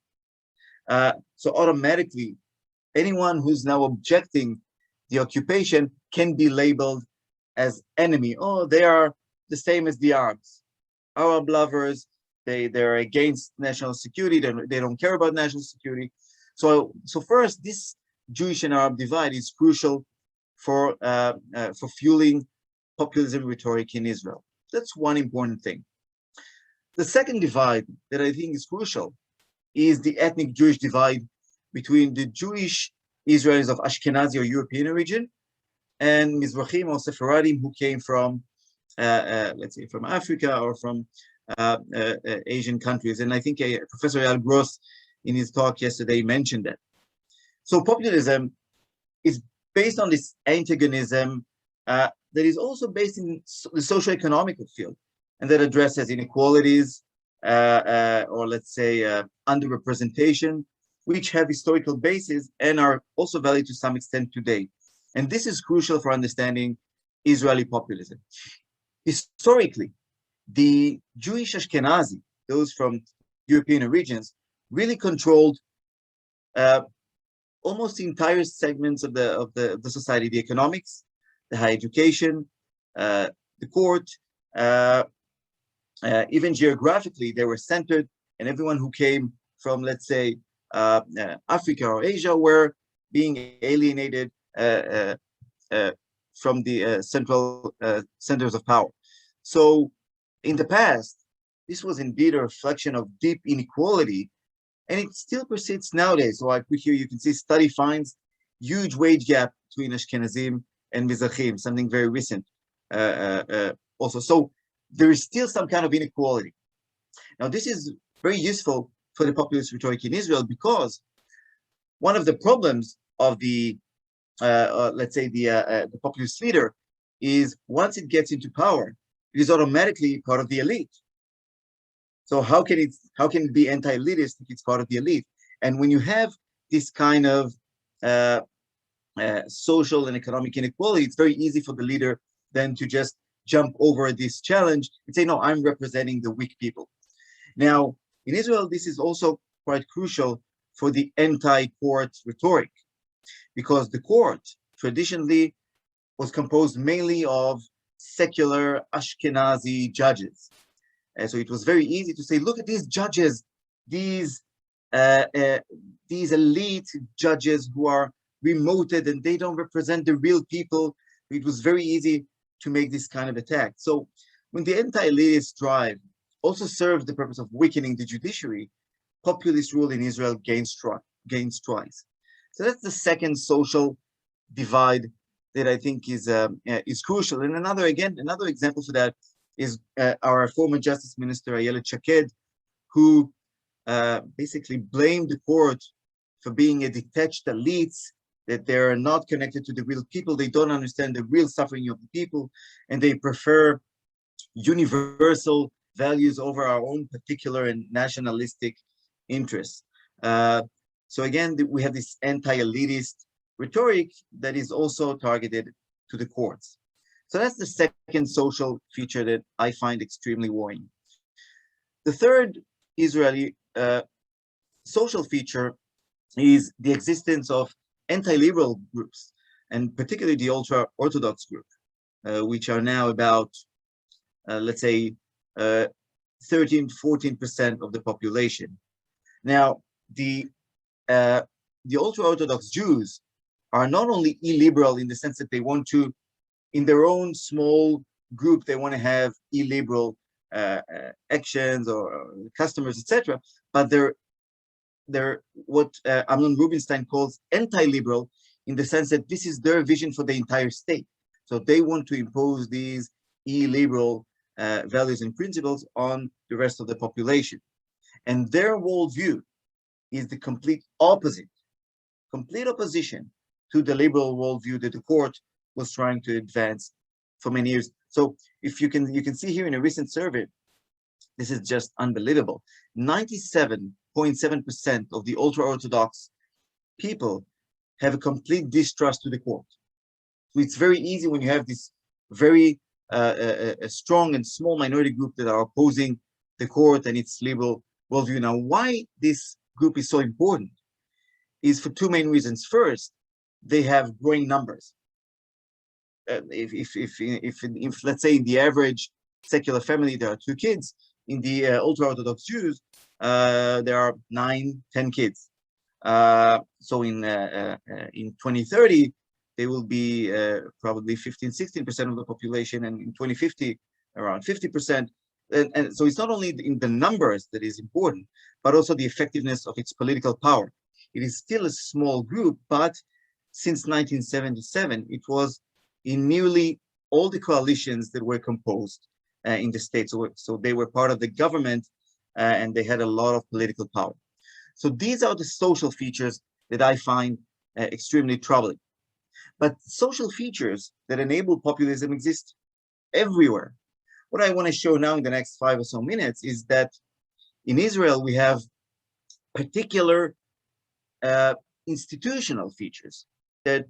So automatically, anyone who's now objecting the occupation can be labeled as enemy. Oh, they are the same as the Arabs, Arab lovers. They're against national security. They don't care about national security. So first, this Jewish and Arab divide is crucial for fueling populism rhetoric in Israel. That's one important thing. The second divide that I think is crucial is the ethnic Jewish divide between the Jewish Israelis of Ashkenazi or European origin and Mizrahim or Sephardim who came from, let's say, from Africa or from Asian countries. And I think Professor Eyal Gross in his talk yesterday mentioned that. So populism is based on this antagonism that is also based in the socio-economical field, and that addresses inequalities or let's say underrepresentation, which have historical bases and are also valid to some extent today. And this is crucial for understanding Israeli populism. Historically, the Jewish Ashkenazi, those from European origins, really controlled almost the entire segments of the society, the economics, the higher education, the court, even geographically, they were centered, and everyone who came from, let's say, Africa or Asia were being alienated from the central centers of power. So in the past, this was indeed a reflection of deep inequality, and it still persists nowadays. So I put here, you can see study finds huge wage gap between Ashkenazim and Mizrahim, something very recent also. So there is still some kind of inequality. Now, this is very useful for the populist rhetoric in Israel, because one of the problems of the, let's say, the populist leader is once it gets into power, it is automatically part of the elite. So how can it be anti-elitist if it's part of the elite? And when you have this kind of social and economic inequality, it's very easy for the leader then to just jump over this challenge and say, no, I'm representing the weak people. Now, in Israel, this is also quite crucial for the anti-court rhetoric, because the court traditionally was composed mainly of secular Ashkenazi judges. And so it was very easy to say, look at these judges, these elite judges who are remoted and they don't represent the real people. It was very easy to make this kind of attack. So when the anti-elitist drive also served the purpose of weakening the judiciary, populist rule in Israel gains twice. So that's the second social divide that I think is crucial. And another example for that is our former Justice Minister Ayelet Shaked, who basically blamed the court for being a detached elite, that they're not connected to the real people, they don't understand the real suffering of the people, and they prefer universal values over our own particular and nationalistic interests. So again, we have this anti-elitist rhetoric that is also targeted to the courts. So that's the second social feature that I find extremely worrying. The third Israeli social feature is the existence of anti-liberal groups, and particularly the ultra-Orthodox group, which are now about, let's say, 13–14% of the population. Now, the ultra-Orthodox Jews are not only illiberal in the sense that they want to, in their own small group, they want to have illiberal actions or customers, etc., but they're what Amnon Rubinstein calls anti-liberal, in the sense that this is their vision for the entire state. So they want to impose these illiberal values and principles on the rest of the population. And their worldview is the complete opposite, complete opposition to the liberal worldview that the court was trying to advance for many years. So if you can see here in a recent survey, this is just unbelievable. 97.7% of the ultra-Orthodox people have a complete distrust to the court. So it's very easy when you have this very a strong and small minority group that are opposing the court and its liberal worldview. Now, why this group is so important is for two main reasons. First, they have growing numbers. If let's say in the average secular family there are 2 kids, in the ultra-Orthodox Jews there are 9, 10 kids. So in 2030 they will be probably 15-16% of the population, and in 2050 around 50%. And so it's not only in the numbers that is important, but also the effectiveness of its political power. It is still a small group, but since 1977, it was in nearly all the coalitions that were composed in the state. So they were part of the government and they had a lot of political power. So these are the social features that I find extremely troubling. But social features that enable populism exist everywhere. What I want to show now in the next 5 or so minutes is that in Israel, we have particular institutional features that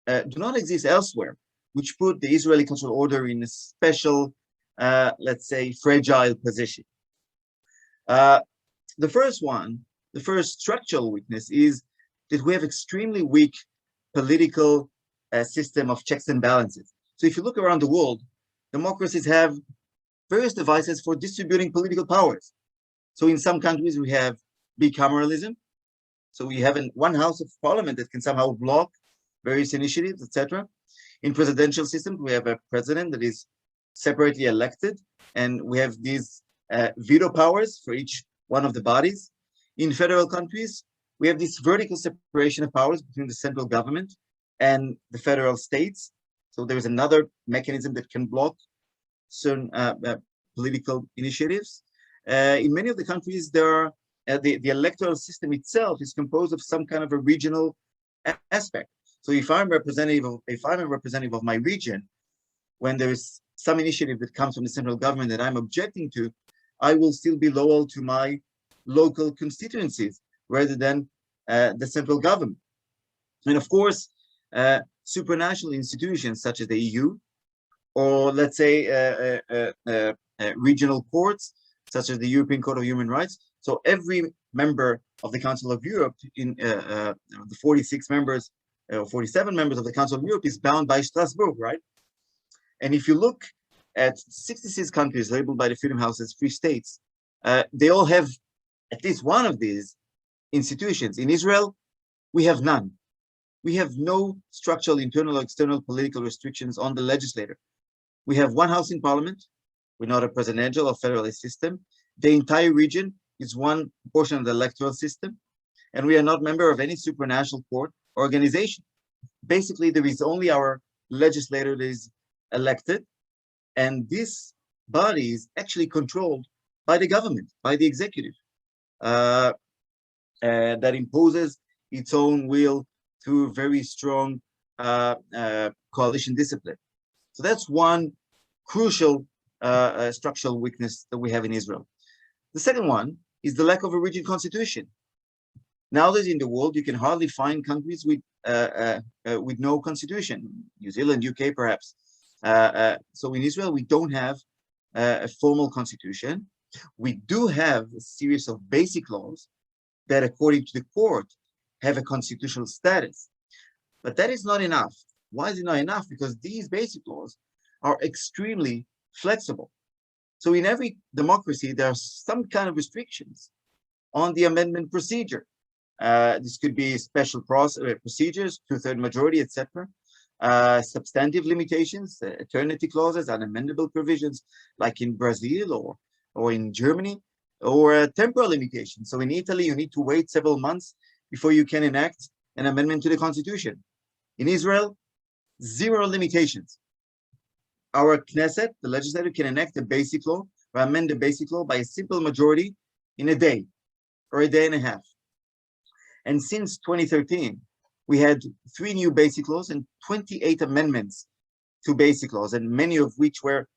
do not exist elsewhere, which put the Israeli cultural order in a special, let's say, fragile position. The first structural weakness is that we have extremely weak political system of checks and balances. So if you look around the world, democracies have various devices for distributing political powers. So in some countries, we have bicameralism. So we have one house of parliament that can somehow block various initiatives, etc. In presidential systems, we have a president that is separately elected, and we have these veto powers for each one of the bodies. In federal countries, we have this vertical separation of powers between the central government and the federal states. So there's another mechanism that can block certain political initiatives. In many of the countries, there are the electoral system itself is composed of some kind of a regional aspect. So if I'm a representative of my region, when there's some initiative that comes from the central government that I'm objecting to, I will still be loyal to my local constituencies rather than the central government. And of course, supranational institutions such as the EU, or let's say regional courts such as the European Court of Human Rights. So every member of the Council of Europe, in the 46 members, 47 members of the Council of Europe is bound by Strasbourg, right? And if you look at 66 countries labeled by the Freedom House as free states, they all have at least one of these institutions. In Israel, we have none. We have no structural internal or external political restrictions on the legislator. We have one house in parliament. We're not a presidential or federalist system. The entire region is one portion of the electoral system, and we are not member of any supranational court organization. Basically, there is only our legislator that is elected, and this body is actually controlled by the government, by the executive, that imposes its own will through very strong coalition discipline. So that's one crucial structural weakness that we have in Israel. The second one is the lack of a rigid constitution. Nowadays in the world, you can hardly find countries with no constitution. New Zealand, UK, perhaps. So in Israel, we don't have a formal constitution. We do have a series of basic laws that, according to the court, have a constitutional status. But that is not enough. Why is it not enough? Because these basic laws are extremely flexible. So in every democracy, there are some kind of restrictions on the amendment procedure. This could be special procedures, 2/3 majority, etc. Substantive limitations, eternity clauses, unamendable provisions, like in Brazil or in Germany, or temporal limitations. So in Italy, you need to wait several months before you can enact an amendment to the constitution. In Israel, 0 limitations. Our Knesset, the legislature, can enact a basic law or amend a basic law by a simple majority in a day or a day and a half. And since 2013, we had 3 new basic laws and 28 amendments to basic laws, and many of which were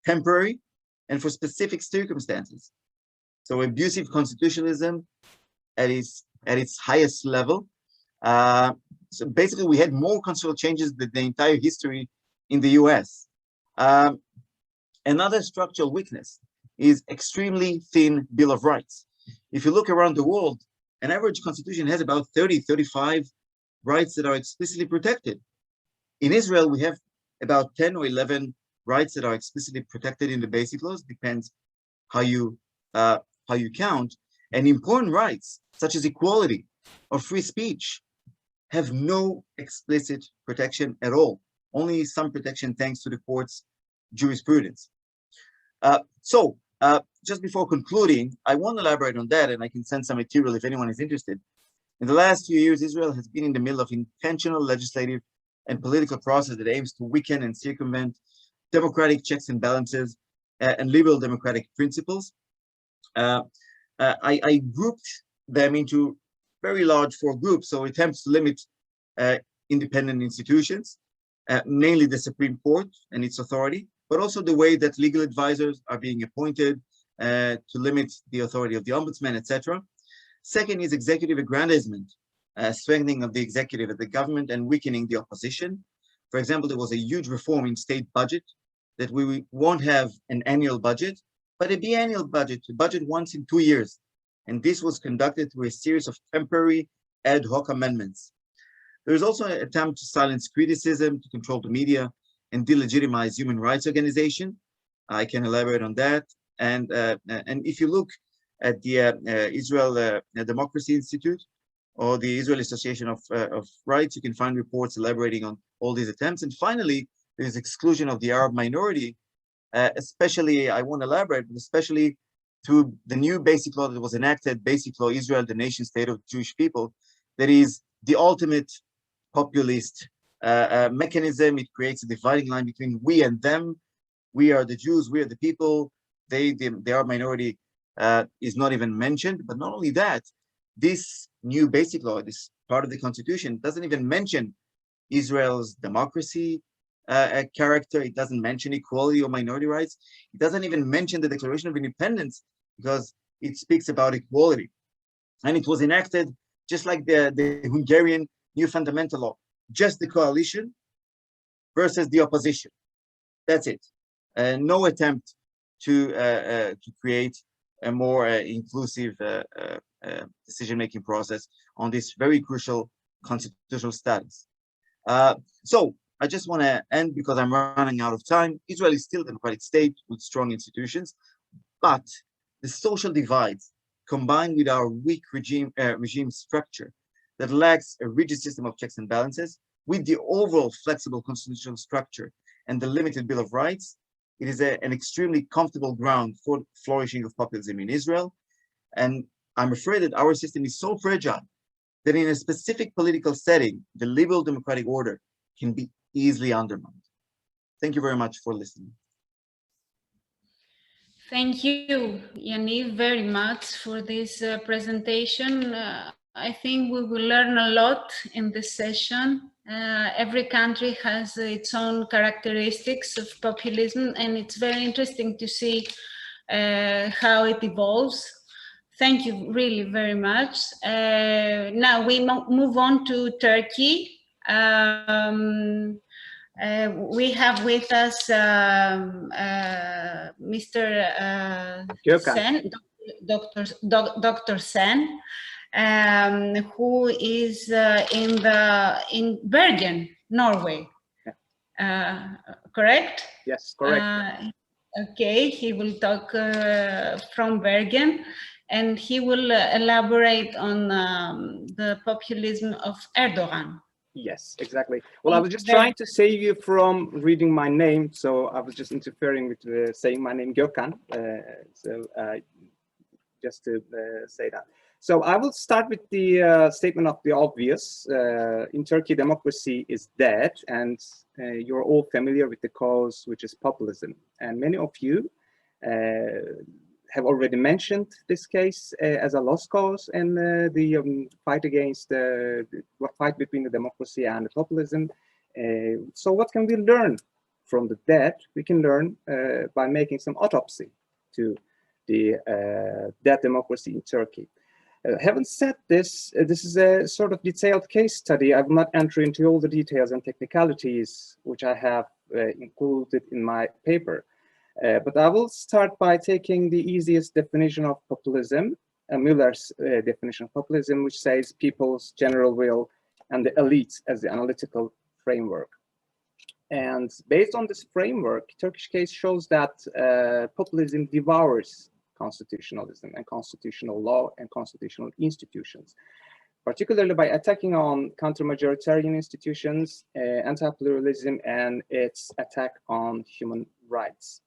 temporary and for specific circumstances. So abusive constitutionalism at its highest level. So basically, we had more constitutional changes than the entire history in the US. Another structural weakness is extremely thin Bill of Rights. If you look around the world, an average constitution has about 30, 35 rights that are explicitly protected. In Israel, we have about 10 or 11 rights that are explicitly protected in the basic laws, depends how you count. And important rights, such as equality or free speech, have no explicit protection at all, only some protection thanks to the court's jurisprudence. Just before concluding, I want to elaborate on that, and I can send some material if anyone is interested. In the last few years, Israel has been in the middle of intentional legislative and political process that aims to weaken and circumvent democratic checks and balances and liberal democratic principles. I grouped them into very large 4 groups, so attempts to limit independent institutions, mainly the Supreme Court and its authority, but also the way that legal advisors are being appointed to limit the authority of the ombudsman, etc. Second is executive aggrandizement, strengthening of the executive of the government and weakening the opposition. For example, there was a huge reform in state budget that we won't have an annual budget, but a biannual budget, to budget once in 2 years. And this was conducted through a series of temporary ad hoc amendments. There is also an attempt to silence criticism, to control the media, and delegitimize human rights organizations. I can elaborate on that. And if you look at the Israel Democracy Institute or the Israel Association of Rights, you can find reports elaborating on all these attempts. And finally, there's exclusion of the Arab minority, especially, I won't elaborate, but especially through the new basic law that was enacted, Basic Law Israel, the nation state of Jewish people, that is the ultimate populist mechanism. It creates a dividing line between we and them. We are the Jews, we are the people, the Arab minority is not even mentioned. But not only that, this new basic law, this part of the constitution, doesn't even mention Israel's democracy character. It doesn't mention equality or minority rights. It doesn't even mention the Declaration of Independence, because it speaks about equality. And it was enacted just like the Hungarian new fundamental law, just the coalition versus the opposition. That's it. No attempt to create a more inclusive decision-making process on this very crucial constitutional status. So I just want to end, because I'm running out of time. Israel is still a democratic state with strong institutions, but the social divides, combined with our weak regime structure that lacks a rigid system of checks and balances, with the overall flexible constitutional structure and the limited Bill of Rights, it is an extremely comfortable ground for flourishing of populism in Israel. And I'm afraid that our system is so fragile that in a specific political setting, the liberal democratic order can be easily undermined. Thank you very much for listening. Thank you, Yaniv, very much for this presentation. I think we will learn a lot in this session. Every country has its own characteristics of populism, and it's very interesting to see how it evolves. Thank you really very much. Now we move on to Turkey. We have with us Mr. Sen, Dr. Sen, who is in Bergen, Norway. Correct? Yes, correct. Okay, he will talk from Bergen, and he will elaborate on the populism of Erdogan. Yes, exactly. Well, I was just trying to save you from reading my name, so I was just interfering with saying my name, Gökhan. Just to say that. So I will start with the statement of the obvious. In Turkey, democracy is dead, and you're all familiar with the cause, which is populism. And many of you have already mentioned this case as a lost cause, and the fight against the fight between the democracy and the populism. So what can we learn from the dead? We can learn by making some autopsy to the dead democracy in Turkey. Having said this, this is a sort of detailed case study. I will not enter into all the details and technicalities which I have included in my paper. But I will start by taking the easiest definition of populism, Müller's definition of populism, which says people's general will and the elites as the analytical framework. And based on this framework, Turkish case shows that populism devours constitutionalism and constitutional law and constitutional institutions, particularly by attacking on counter-majoritarian institutions, anti-pluralism, and its attack on human rights.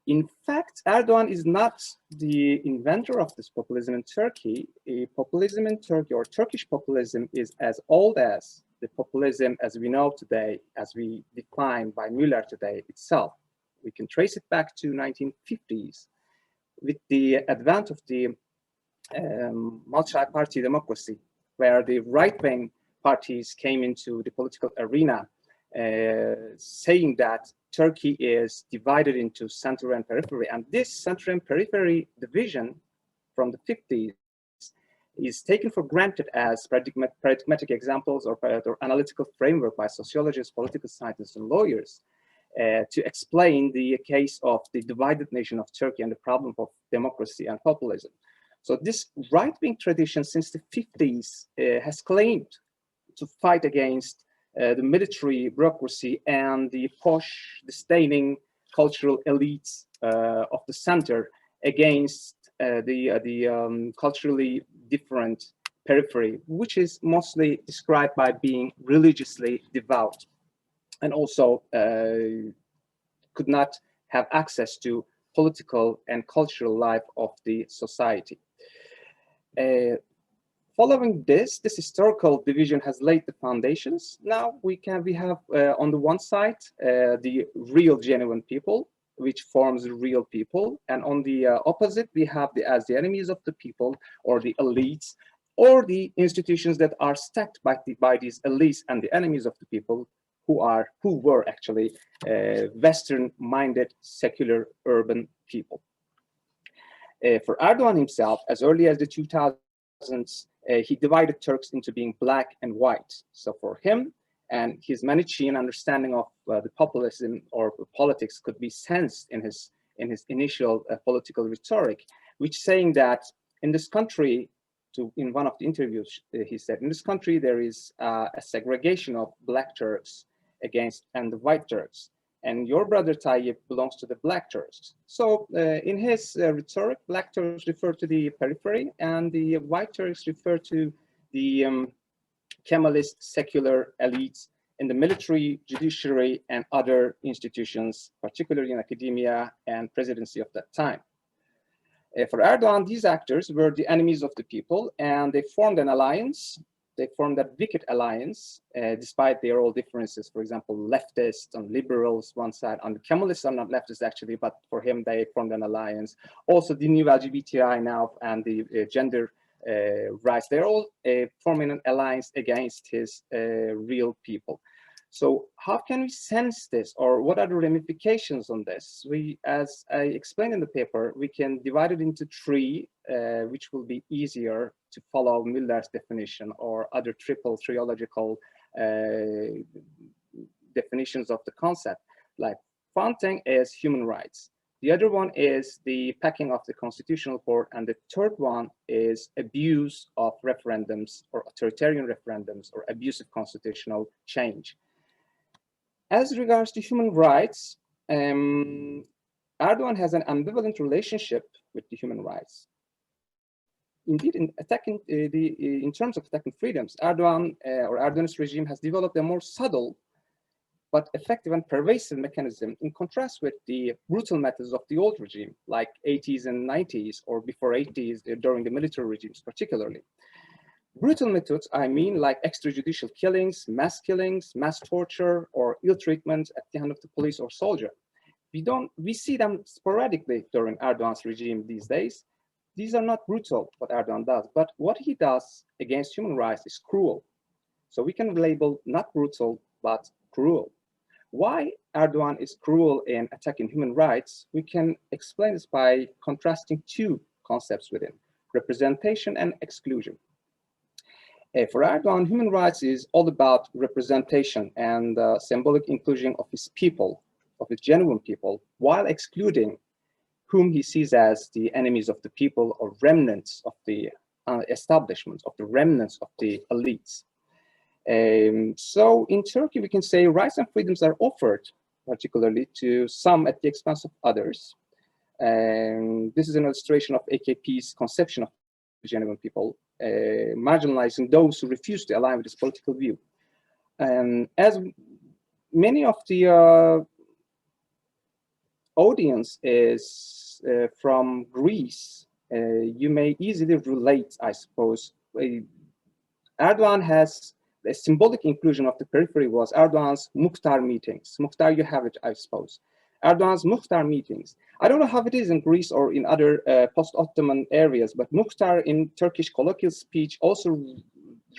In fact, Erdogan is not the inventor of this populism in Turkey. Populism in Turkey, or Turkish populism, is as old as the populism as we know today, as we define by Müller today itself. We can trace it back to 1950s with the advent of the multi-party democracy, where the right-wing parties came into the political arena, saying that Turkey is divided into center and periphery. And this center and periphery division from the 50s is taken for granted as paradigmatic examples or analytical framework by sociologists, political scientists, and lawyers to explain the case of the divided nation of Turkey and the problem of democracy and populism. So this right-wing tradition since the 50s has claimed to fight against the military bureaucracy and the posh, disdaining cultural elites of the center against the culturally different periphery, which is mostly described by being religiously devout and also could not have access to political and cultural life of the society. Following this historical division has laid the foundations. Now we have on the one side the real genuine people, which forms real people, and on the opposite we have as the enemies of the people, or the elites, or the institutions that are stacked by these elites and the enemies of the people, who were actually Western-minded, secular, urban people. For Erdogan himself, as early as the 2000s, he divided Turks into being black and white. So for him and his Manichaean understanding of the populism or politics could be sensed in his initial political rhetoric, which saying that in this country, in one of the interviews, he said, in this country there is a segregation of black Turks and the white Turks, and your brother Tayyip belongs to the black Turks. So in his rhetoric, black Turks refer to the periphery and the white Turks refer to the Kemalist secular elites in the military, judiciary, and other institutions, particularly in academia and presidency of that time. For Erdogan, these actors were the enemies of the people, and they formed an alliance. They formed that wicked alliance, despite their all differences. For example, leftists and liberals one side, and the Kemalists are not leftists actually, but for him they formed an alliance. Also the new LGBTI now and the gender rights, they're all forming an alliance against his real people. So how can we sense this, or what are the ramifications on this? As I explained in the paper, we can divide it into three, which will be easier to follow Müller's definition or other triple triological definitions of the concept. Like one thing is human rights. The other one is the packing of the constitutional court, and the third one is abuse of referendums or authoritarian referendums or abusive constitutional change. As regards to human rights, Erdogan has an ambivalent relationship with the human rights. Indeed, in terms of attacking freedoms, Erdogan's regime has developed a more subtle but effective and pervasive mechanism in contrast with the brutal methods of the old regime, like 80s and 90s, or before 80s, during the military regimes particularly. Brutal methods, I mean, like extrajudicial killings, mass torture, or ill treatment at the hand of the police or soldier. We see them sporadically during Erdogan's regime these days. These are not brutal, what Erdogan does, but what he does against human rights is cruel. So we can label not brutal, but cruel. Why Erdogan is cruel in attacking human rights, we can explain this by contrasting two concepts within. representation and exclusion. For Erdogan, human rights is all about representation and symbolic inclusion of his people, of his genuine people, while excluding whom he sees as the enemies of the people or remnants of the establishments, of the remnants of the elites. So in Turkey, we can say rights and freedoms are offered, particularly to some at the expense of others. This is an illustration of AKP's conception of genuine people, marginalizing those who refuse to align with this political view. As many of the audience is from Greece, you may easily relate, I suppose. Erdogan has the symbolic inclusion of the periphery was Erdogan's Muhtar meetings. Muhtar, you have it, I suppose. Erdogan's Muhtar meetings. I don't know how it is in Greece or in other post-Ottoman areas, but Muhtar in Turkish colloquial speech also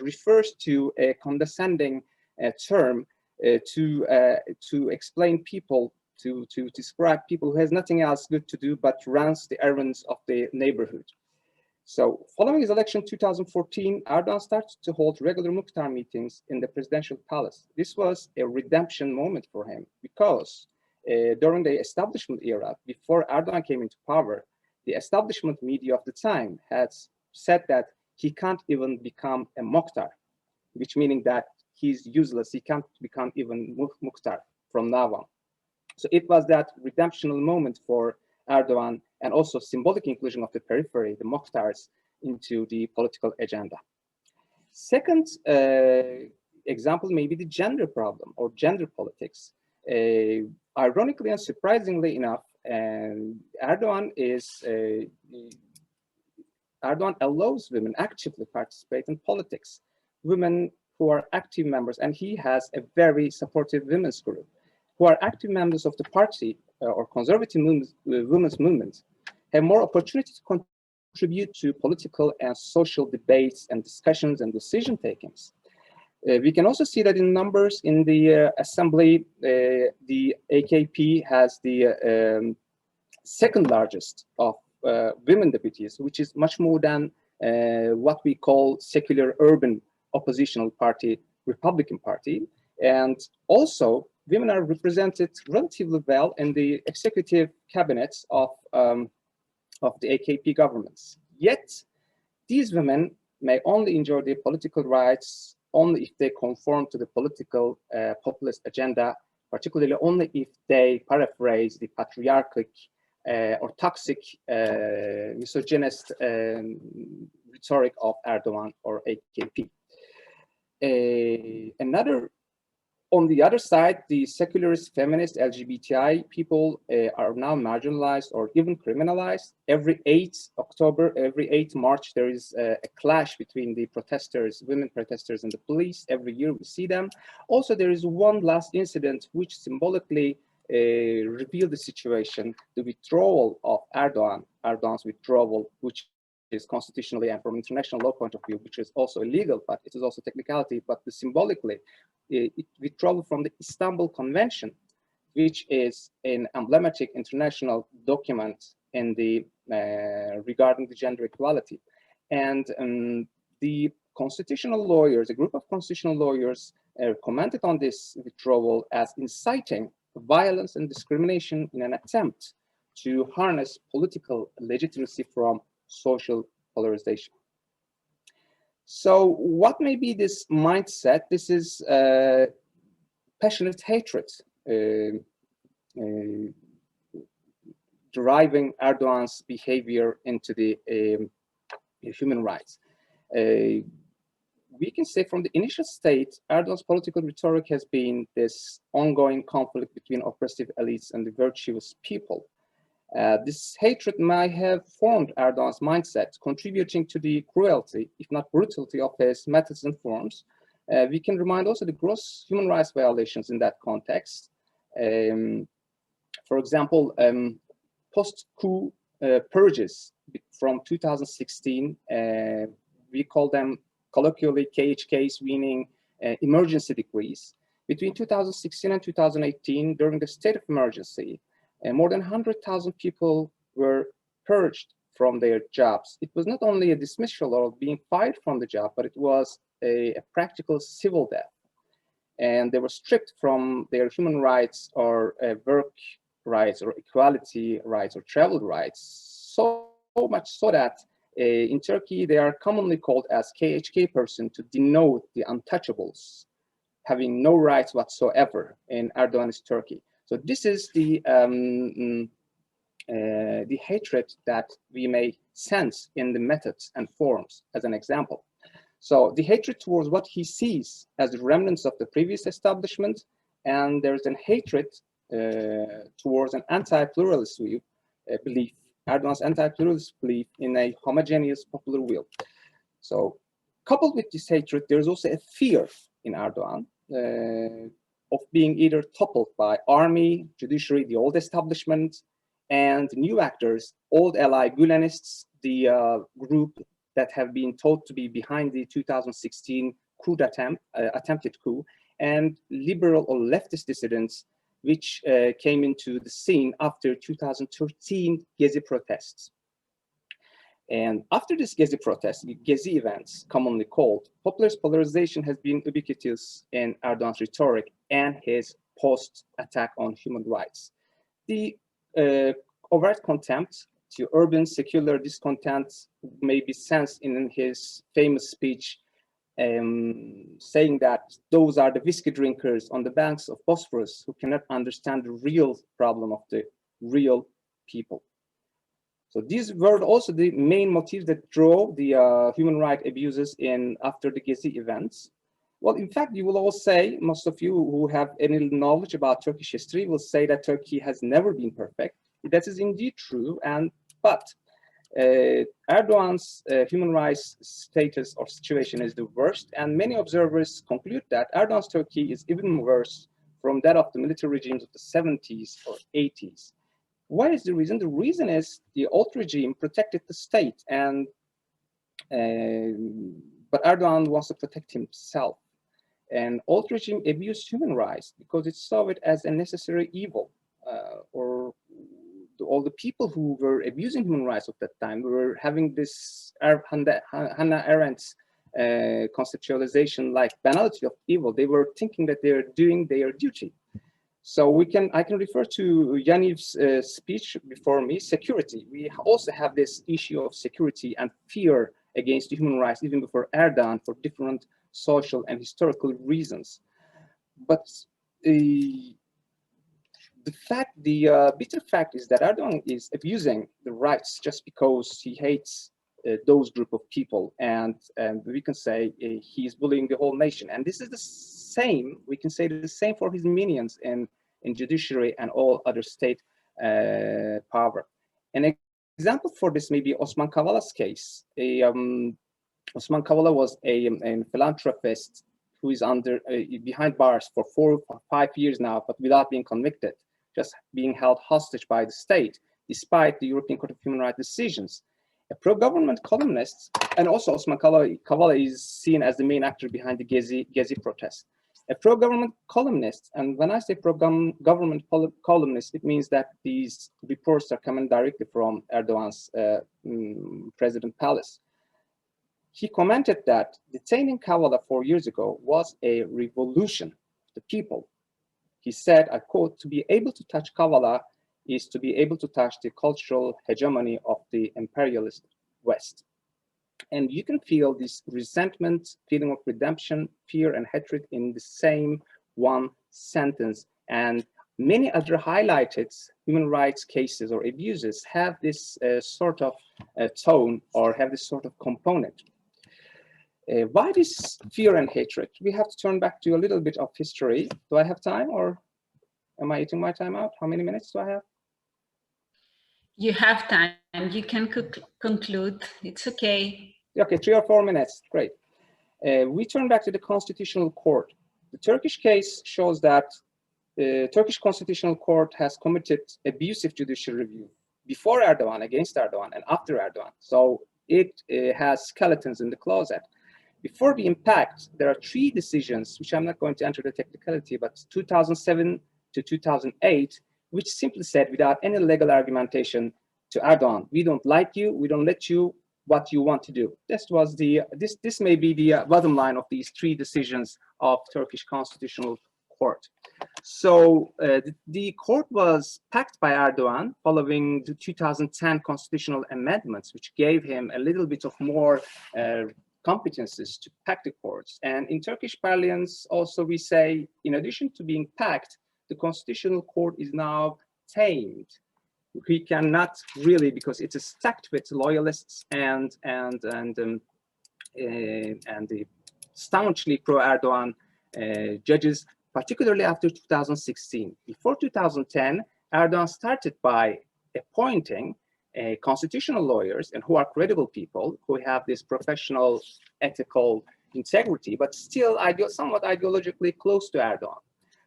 refers to a condescending term to explain people, to describe people who has nothing else good to do but runs the errands of the neighborhood. So following his election in 2014, Erdogan started to hold regular Muhtar meetings in the presidential palace. This was a redemption moment for him because during the establishment era, before Erdogan came into power, the establishment media of the time had said that he can't even become a Muhtar, which meaning that he's useless, he can't become even Muhtar from now on. So it was that redemptional moment for Erdogan and also symbolic inclusion of the periphery, the Muhtars, into the political agenda. Second example may be the gender problem or gender politics. Ironically and surprisingly enough, Erdogan allows women actively participate in politics. Women who are active members, and he has a very supportive women's group, who are active members of the party or conservative women's movement, have more opportunity to contribute to political and social debates and discussions and decision takings. We can also see that in numbers in the assembly, the AKP has the second largest of women deputies, which is much more than what we call secular urban oppositional party, Republican Party. And also women are represented relatively well in the executive cabinets of the AKP governments. Yet these women may only enjoy their political rights only if they conform to the political populist agenda, particularly only if they paraphrase the patriarchal or toxic misogynist rhetoric of Erdogan or AKP. On the other side, the secularist, feminist, LGBTI people are now marginalized or even criminalized. Every 8th October, every 8th March, there is a clash between the protesters, women protesters and the police. Every year we see them. Also, there is one last incident which symbolically revealed the situation, the withdrawal of Erdogan's withdrawal, which is constitutionally and from international law point of view, which is also illegal, but it is also technicality, but symbolically, it withdrawal from the Istanbul Convention, which is an emblematic international document in the regarding the gender equality. And the constitutional lawyers, a group of constitutional lawyers commented on this withdrawal as inciting violence and discrimination in an attempt to harness political legitimacy from social polarization. So what may be this mindset? This is passionate hatred driving Erdogan's behavior into the human rights. We can say from the initial state, Erdogan's political rhetoric has been this ongoing conflict between oppressive elites and the virtuous people. This hatred might have formed Erdogan's mindset, contributing to the cruelty, if not brutality, of his methods and forms. We can remind also the gross human rights violations in that context. For example, post-coup purges from 2016, we call them colloquially KHKs, meaning emergency decrees. Between 2016 and 2018, during the state of emergency, more than 100,000 people were purged from their jobs. It was not only a dismissal or being fired from the job, but it was a practical civil death. And they were stripped from their human rights or work rights or equality rights or travel rights, so much so that in Turkey, they are commonly called as KHK person to denote the untouchables, having no rights whatsoever in Erdogan's Turkey. So this is the hatred that we may sense in the methods and forms, as an example. So the hatred towards what he sees as the remnants of the previous establishment, and there's a hatred towards an anti-pluralist belief, Erdogan's anti-pluralist belief in a homogeneous popular will. So coupled with this hatred, there's also a fear in Erdogan of being either toppled by army, judiciary, the old establishment, and new actors, old ally Gülenists, the group that have been thought to be behind the 2016 attempted coup, and liberal or leftist dissidents, which came into the scene after 2013 Gezi protests. And after this Gezi protest, Gezi events, commonly called, populist polarization has been ubiquitous in Erdogan's rhetoric and his post-attack on human rights. The overt contempt to urban secular discontent may be sensed in his famous speech saying that those are the whiskey drinkers on the banks of Bosphorus who cannot understand the real problem of the real people. So these were also the main motives that drove the human rights abuses after the Gezi events. Well, in fact, you will all say, most of you who have any knowledge about Turkish history will say that Turkey has never been perfect. That is indeed true, but Erdogan's human rights status or situation is the worst, and many observers conclude that Erdogan's Turkey is even worse from that of the military regimes of the 70s or 80s. What is the reason? The reason is the old regime protected the state, but Erdogan wants to protect himself. And old regime abused human rights because it saw it as a necessary evil, or all the people who were abusing human rights at that time were having this Hannah Arendt's conceptualization like banality of evil. They were thinking that they are doing their duty. So I can refer to Yaniv's speech before me, security. We also have this issue of security and fear against human rights even before Erdogan for different social and historical reasons. But the bitter fact is that Erdogan is abusing the rights just because he hates those group of people, and we can say he's bullying the whole nation. And this is the same, we can say the same for his minions in judiciary and all other state power. An example for this may be Osman Kavala''s case. Osman Kavala was a philanthropist who is behind bars for 4 or 5 years now, but without being convicted, just being held hostage by the state, despite the European Court of Human Rights decisions. A pro-government columnist, and also Osman Kavala is seen as the main actor behind the Gezi protest. A pro-government columnist, and when I say pro-government columnist, it means that these reports are coming directly from Erdogan's president palace. He commented that detaining Kavala 4 years ago was a revolution of the people. He said, I quote, "To be able to touch Kavala is to be able to touch the cultural hegemony of the imperialist West." And you can feel this resentment, feeling of redemption, fear, and hatred in the same one sentence. And many other highlighted human rights cases or abuses have this sort of tone or have this sort of component. Why this fear and hatred? We have to turn back to a little bit of history. Do I have time, or am I eating my time out? How many minutes do I have? You have time. You can conclude. It's okay. Okay, 3 or 4 minutes. Great. We turn back to the Constitutional Court. The Turkish case shows that the Turkish Constitutional Court has committed abusive judicial review before Erdogan, against Erdogan, and after Erdogan. So it has skeletons in the closet. Before the impact, there are 3 decisions, which I'm not going to enter the technicality, but 2007 to 2008, which simply said, without any legal argumentation, to Erdogan, we don't like you, we don't let you what you want to do. This was the this may be the bottom line of these three decisions of Turkish Constitutional Court. So the court was packed by Erdogan following the 2010 constitutional amendments, which gave him a little bit of more competences to pack the courts. And in Turkish parlance, also we say, in addition to being packed, the Constitutional Court is now tamed. We cannot really, because it is stacked with loyalists and the staunchly pro-Erdogan judges, particularly after 2016. Before 2010, Erdogan started by appointing constitutional lawyers, and who are credible people, who have this professional, ethical integrity, but still somewhat ideologically close to Erdogan.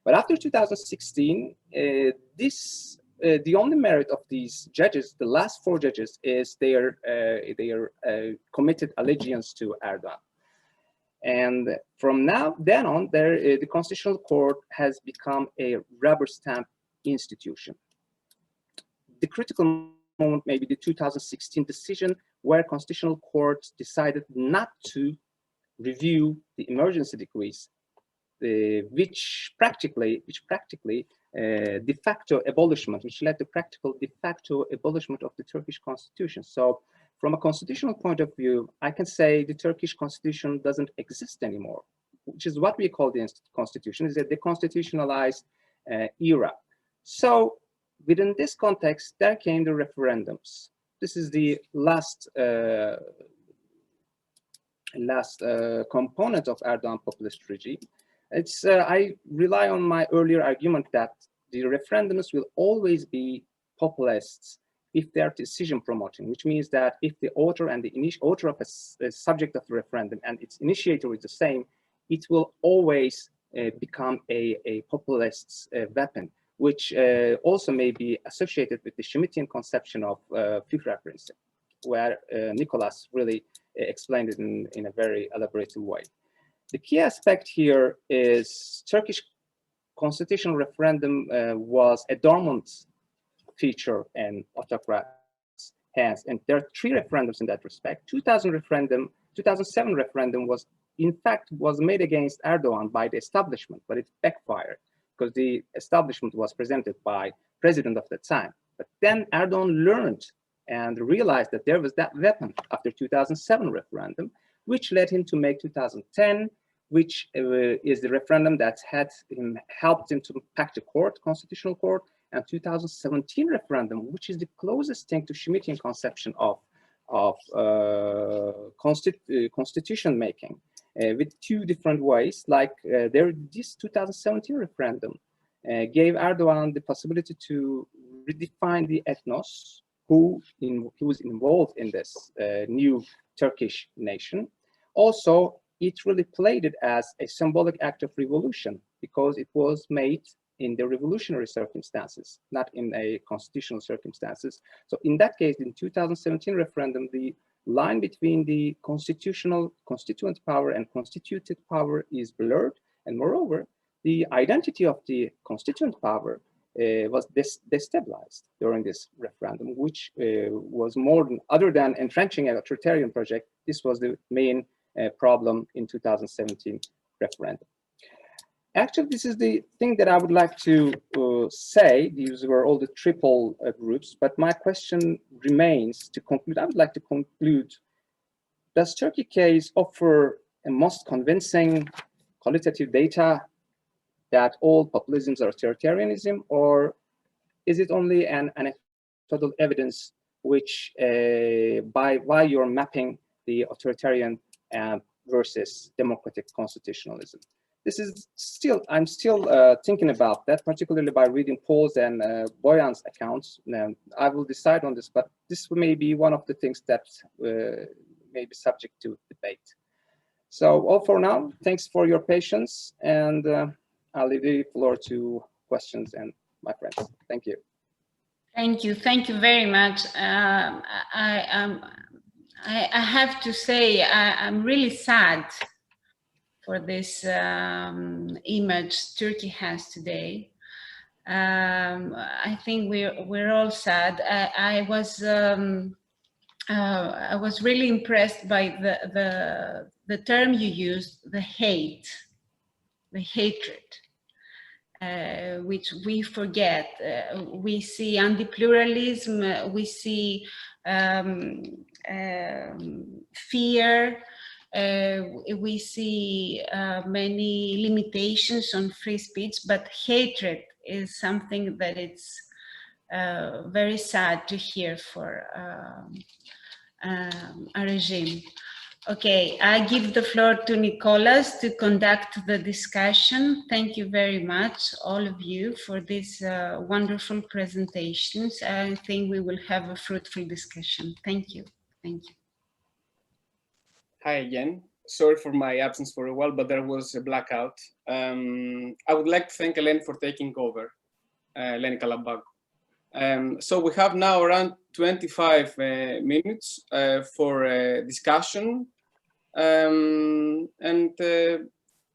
But after 2016, the only merit of these judges, the last four judges, is their committed allegiance to Erdogan. And from then on, the Constitutional Court has become a rubber stamp institution. The critical moment may be the 2016 decision, where Constitutional Court decided not to review the emergency decrees, which practically de facto abolishment, which led to practical de facto abolishment of the Turkish constitution. So from a constitutional point of view, I can say the Turkish constitution doesn't exist anymore, which is what we call the constitution, is a deconstitutionalized era. So within this context, there came the referendums. This is the last component of Erdogan populist regime. I rely on my earlier argument that the referendums will always be populists if they are decision promoting, which means that if the author and the author of a subject of the referendum and its initiator is the same, it will always become a populist's weapon, which also may be associated with the Schmittian conception of Führer principle, where Nikolas really explained it in a very elaborated way. The key aspect here is Turkish constitutional referendum was a dormant feature in autocrats' hands, and there are three referendums in that respect. 2007 referendum was made against Erdogan by the establishment, but it backfired because the establishment was presented by president of the time. But then Erdogan learned and realized that there was that weapon after 2007 referendum, which led him to make 2010, which is the referendum that helped him to pack the constitutional court, and 2017 referendum, which is the closest thing to Schmittian conception of constitution making, with two different ways. Like this 2017 referendum gave Erdogan the possibility to redefine the ethnos who was involved in this new Turkish nation. Also, it really played it as a symbolic act of revolution because it was made in the revolutionary circumstances, not in a constitutional circumstances. So in that case, in 2017 referendum, the line between the constituent power and constituted power is blurred. And moreover, the identity of the constituent power was destabilized during this referendum, which was more than, other than entrenching an authoritarian project, this was the main problem in 2017 referendum. Actually, this is the thing that I would like to say. These were all the triple groups, but my question remains to conclude. I would like to conclude, does Turkey case offer a most convincing qualitative data that all populisms are authoritarianism, or is it only an anecdotal evidence which why you're mapping the authoritarian versus democratic constitutionalism? This is I'm still thinking about that, particularly by reading Paul's and Boyan's accounts. I will decide on this, but this may be one of the things that may be subject to debate. So all for now, thanks for your patience, and I'll leave the floor to questions and my friends. Thank you. Thank you very much. I have to say I'm really sad for this image Turkey has today. I think we're all sad. I was really impressed by the term you used, the hatred, which we forget. We see anti-pluralism, we see fear, we see many limitations on free speech, but hatred is something that it's very sad to hear for a regime. Okay, I give the floor to Nikolas to conduct the discussion. Thank you very much, all of you, for these wonderful presentations. I think we will have a fruitful discussion. Thank you. Thank you. Hi again. Sorry for my absence for a while, but there was a blackout. I would like to thank Eleni for taking over, Eleni Kalambakou. So we have now around 25 minutes for discussion and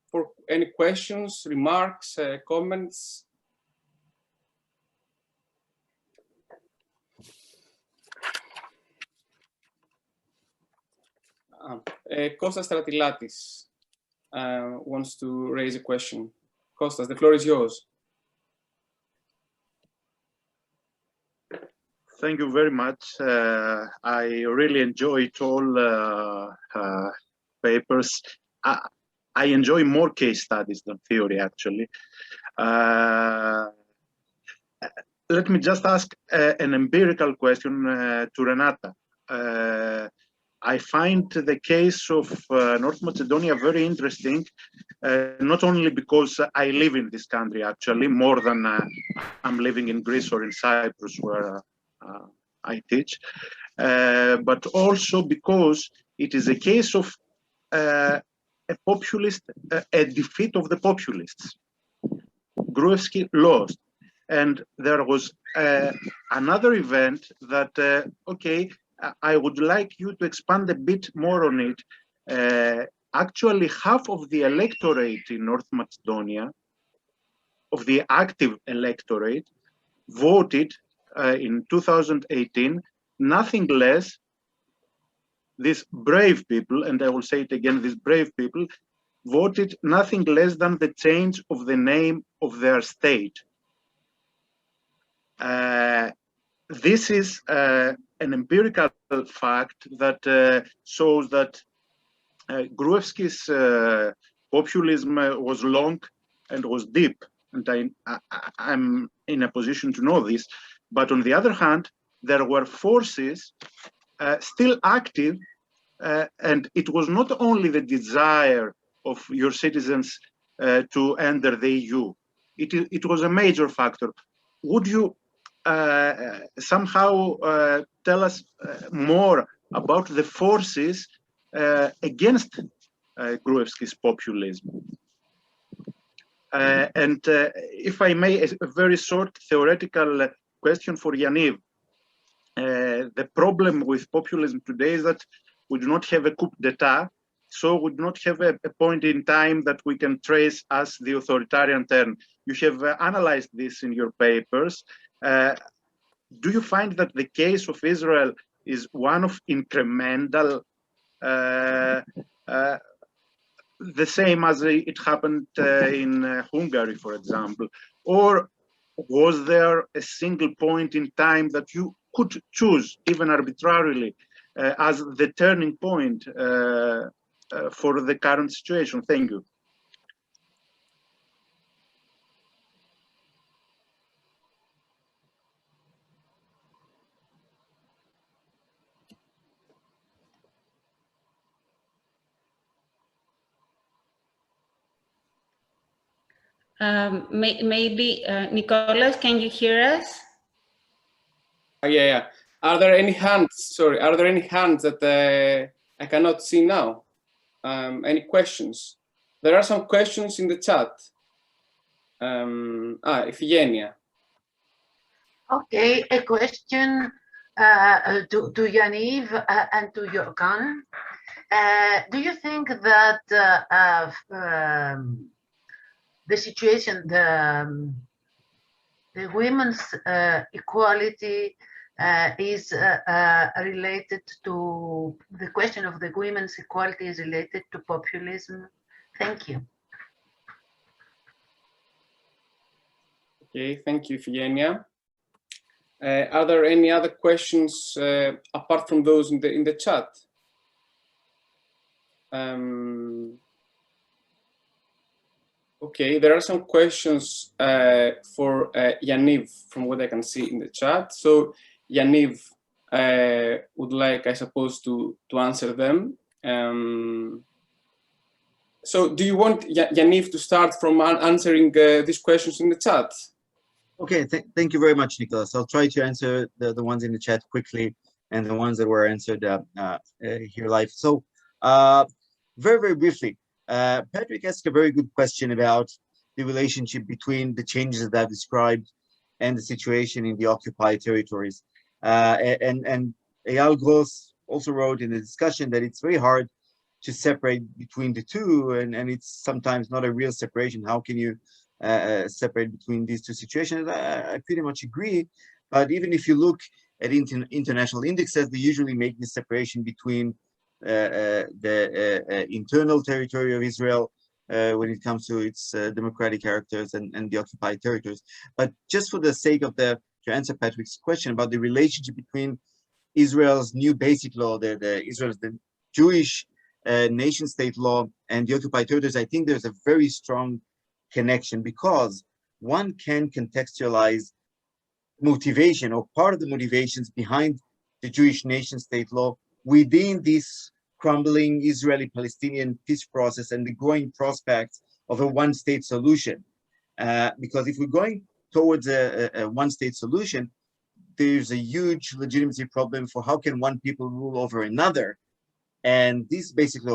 for any questions, remarks, comments. Costas Stratilatis wants to raise a question. Costas, the floor is yours. Thank you very much. I really enjoyed all papers. I enjoy more case studies than theory, actually. Let me just ask an empirical question to Renata. I find the case of North Macedonia very interesting, not only because I live in this country, actually, more than I'm living in Greece or in Cyprus, where I teach, but also because it is a case of a populist, a defeat of the populists. Gruevski lost. And there was another event that, okay, I would like you to expand a bit more on it. Actually, half of the electorate in North Macedonia, of the active electorate, voted in 2018, nothing less, these brave people, and I will say it again, these brave people, voted nothing less than the change of the name of their state. This is an empirical fact that shows that Gruevski's populism was long and was deep, and I'm in a position to know this. But on the other hand, there were forces still active, and it was not only the desire of your citizens to enter the EU. It was a major factor. Would you somehow tell us more about the forces against Gruevski's populism? And if I may, a very short theoretical question for Yaniv. The problem with populism today is that we do not have a coup d'etat, so we do not have a point in time that we can trace as the authoritarian turn. You have analyzed this in your papers. Do you find that the case of Israel is one of incremental, the same as it happened in Hungary, for example? Or was there a single point in time that you could choose, even arbitrarily, as the turning point for the current situation? Thank you. Maybe, Nikolas, can you hear us? Yeah. Are there any hands? Sorry, are there any hands that I cannot see now? Any questions? There are some questions in the chat. Ifigeneia. Okay, a question to Yaniv and to Gökhan. Do you think that the situation, the women's equality is related to the question of the women's equality is related to populism? Thank you. Okay, thank you, Ifigeneia. Are there any other questions apart from those in the chat? Okay, there are some questions for Yaniv from what I can see in the chat. So Yaniv would like, I suppose, to answer them. So do you want Yaniv to start from answering these questions in the chat? Okay, thank you very much, Nikolas. I'll try to answer the ones in the chat quickly and the ones that were answered here live. So very, very briefly, Patrick asked a very good question about the relationship between the changes that I've described and the situation in the occupied territories. And Eyal Gross also wrote in the discussion that it's very hard to separate between the two, and it's sometimes not a real separation. How can you separate between these two situations? I pretty much agree. But even if you look at international indexes, they usually make this separation between the internal territory of Israel when it comes to its democratic characters and the occupied territories. But just for the sake of to answer Patrick's question about the relationship between Israel's new basic law, the Jewish nation-state law and the occupied territories, I think there's a very strong connection, because one can contextualize motivation or part of the motivations behind the Jewish nation-state law within this crumbling Israeli-Palestinian peace process and the growing prospect of a one-state solution. Because if we're going towards a one-state solution, there's a huge legitimacy problem for how can one people rule over another. And this basically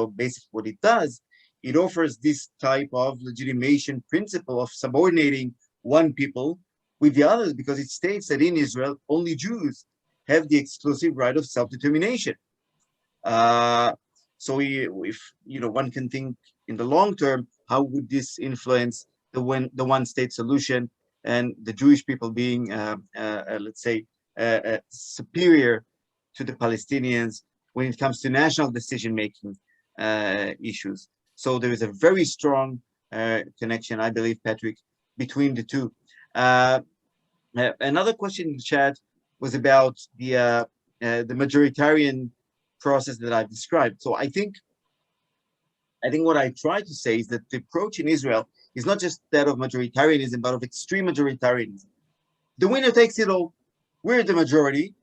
what it does, it offers this type of legitimation principle of subordinating one people with the others, because it states that in Israel, only Jews have the exclusive right of self-determination. So if one can think in the long term, how would this influence the one-state solution and the Jewish people being, let's say, superior to the Palestinians when it comes to national decision-making issues? So there is a very strong connection, I believe, Patrick, between the two. Another question in the chat was about the majoritarian process that I've described. So I think what I try to say is that the approach in Israel is not just that of majoritarianism, but of extreme majoritarianism. The winner takes it all. We're the majority,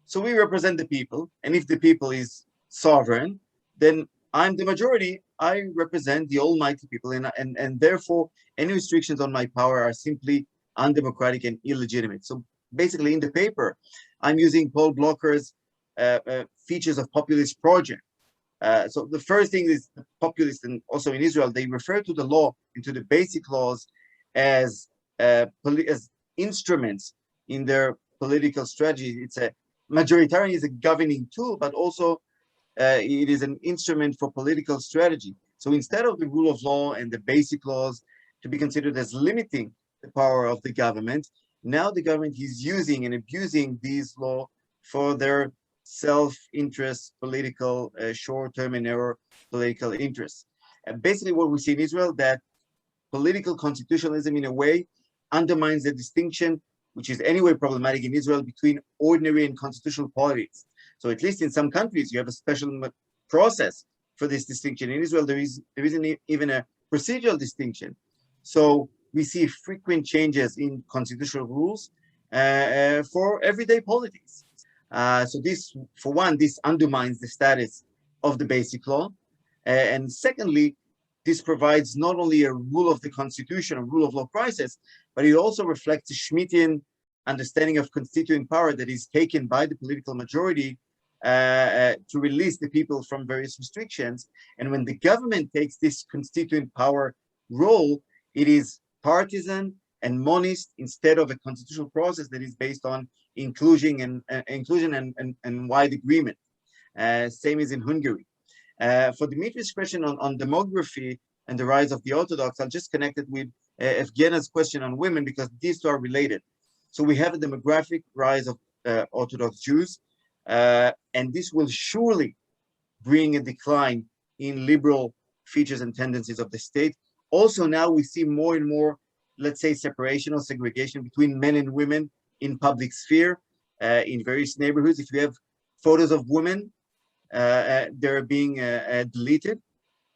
so we represent the people. And if the people is sovereign, then I'm the majority. I represent the almighty people, and therefore any restrictions on my power are simply undemocratic and illegitimate. So basically, in the paper, I'm using Paul Blocher's features of Populist project. So the first thing is the Populist, and also in Israel, they refer to the law and to the basic laws as instruments in their political strategy. It's a majoritarian is a governing tool, but also it is an instrument for political strategy. So instead of the rule of law and the basic laws to be considered as limiting the power of the government, now the government is using and abusing these laws for their self-interest, political, short-term and narrow political interests. And basically what we see in Israel, that political constitutionalism in a way undermines the distinction, which is anyway problematic in Israel, between ordinary and constitutional politics. So at least in some countries, you have a special process for this distinction. In Israel, there isn't even a procedural distinction. So we see frequent changes in constitutional rules for everyday politics. So this, for one, this undermines the status of the basic law. And secondly, this provides not only a rule of the constitution, a rule of law process, but it also reflects a Schmittian understanding of constituent power that is taken by the political majority to release the people from various restrictions. And when the government takes this constituent power role, it is partisan and monist instead of a constitutional process that is based on inclusion and wide agreement. Same as in Hungary. For Dimitri's question on demography and the rise of the Orthodox, I'll just connect it with Evgena's question on women, because these two are related. So we have a demographic rise of Orthodox Jews, and this will surely bring a decline in liberal features and tendencies of the state. Also, now we see more and more, let's say, separation or segregation between men and women in public sphere, in various neighborhoods. If you have photos of women, they're being deleted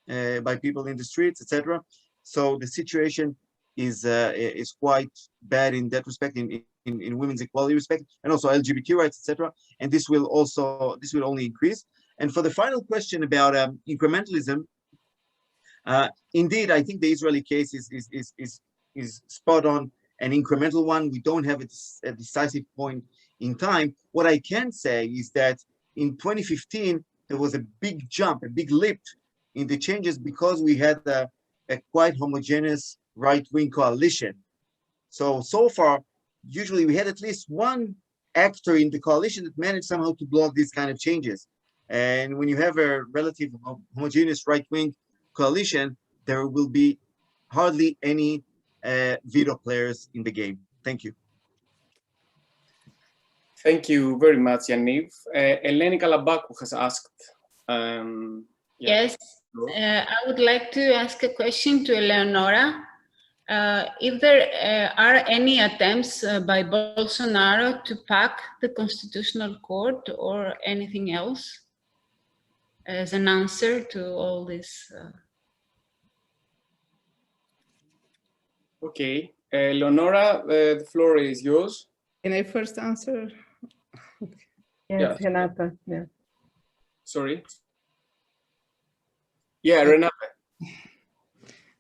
by people in the streets, etc. So the situation is quite bad in that respect, in women's equality respect, and also LGBT rights, etc. And this will only increase. And for the final question about incrementalism, indeed, I think the Israeli case is spot on, an incremental one. We don't have a decisive point in time. What I can say is that in 2015, there was a big jump, a big leap in the changes because we had a quite homogeneous right-wing coalition. So far, usually we had at least one actor in the coalition that managed somehow to block these kind of changes. And when you have a relative homogeneous right-wing coalition, there will be hardly any veto players in the game. Thank you. Thank you very much, Yaniv. Eleni Kalambakou has asked. Yes, I would like to ask a question to Eleonora. If there are any attempts by Bolsonaro to pack the Constitutional Court or anything else as an answer to all this? Okay, Eleonora, the floor is yours. Can I first answer? Yes, Yeah. Renata. Yeah. Sorry. Yeah, Renata.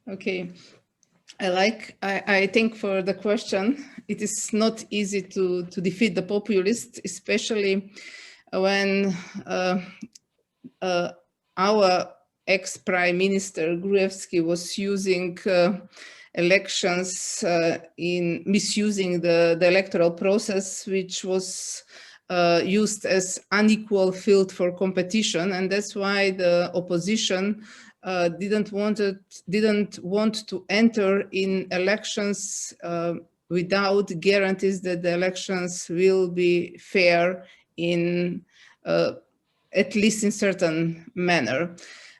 Okay. I think for the question, it is not easy to defeat the populists, especially when our ex-prime minister Gruevski was using elections in misusing the electoral process, which was used as unequal field for competition, and that's why the opposition didn't want to enter in elections without guarantees that the elections will be fair in at least in certain manner.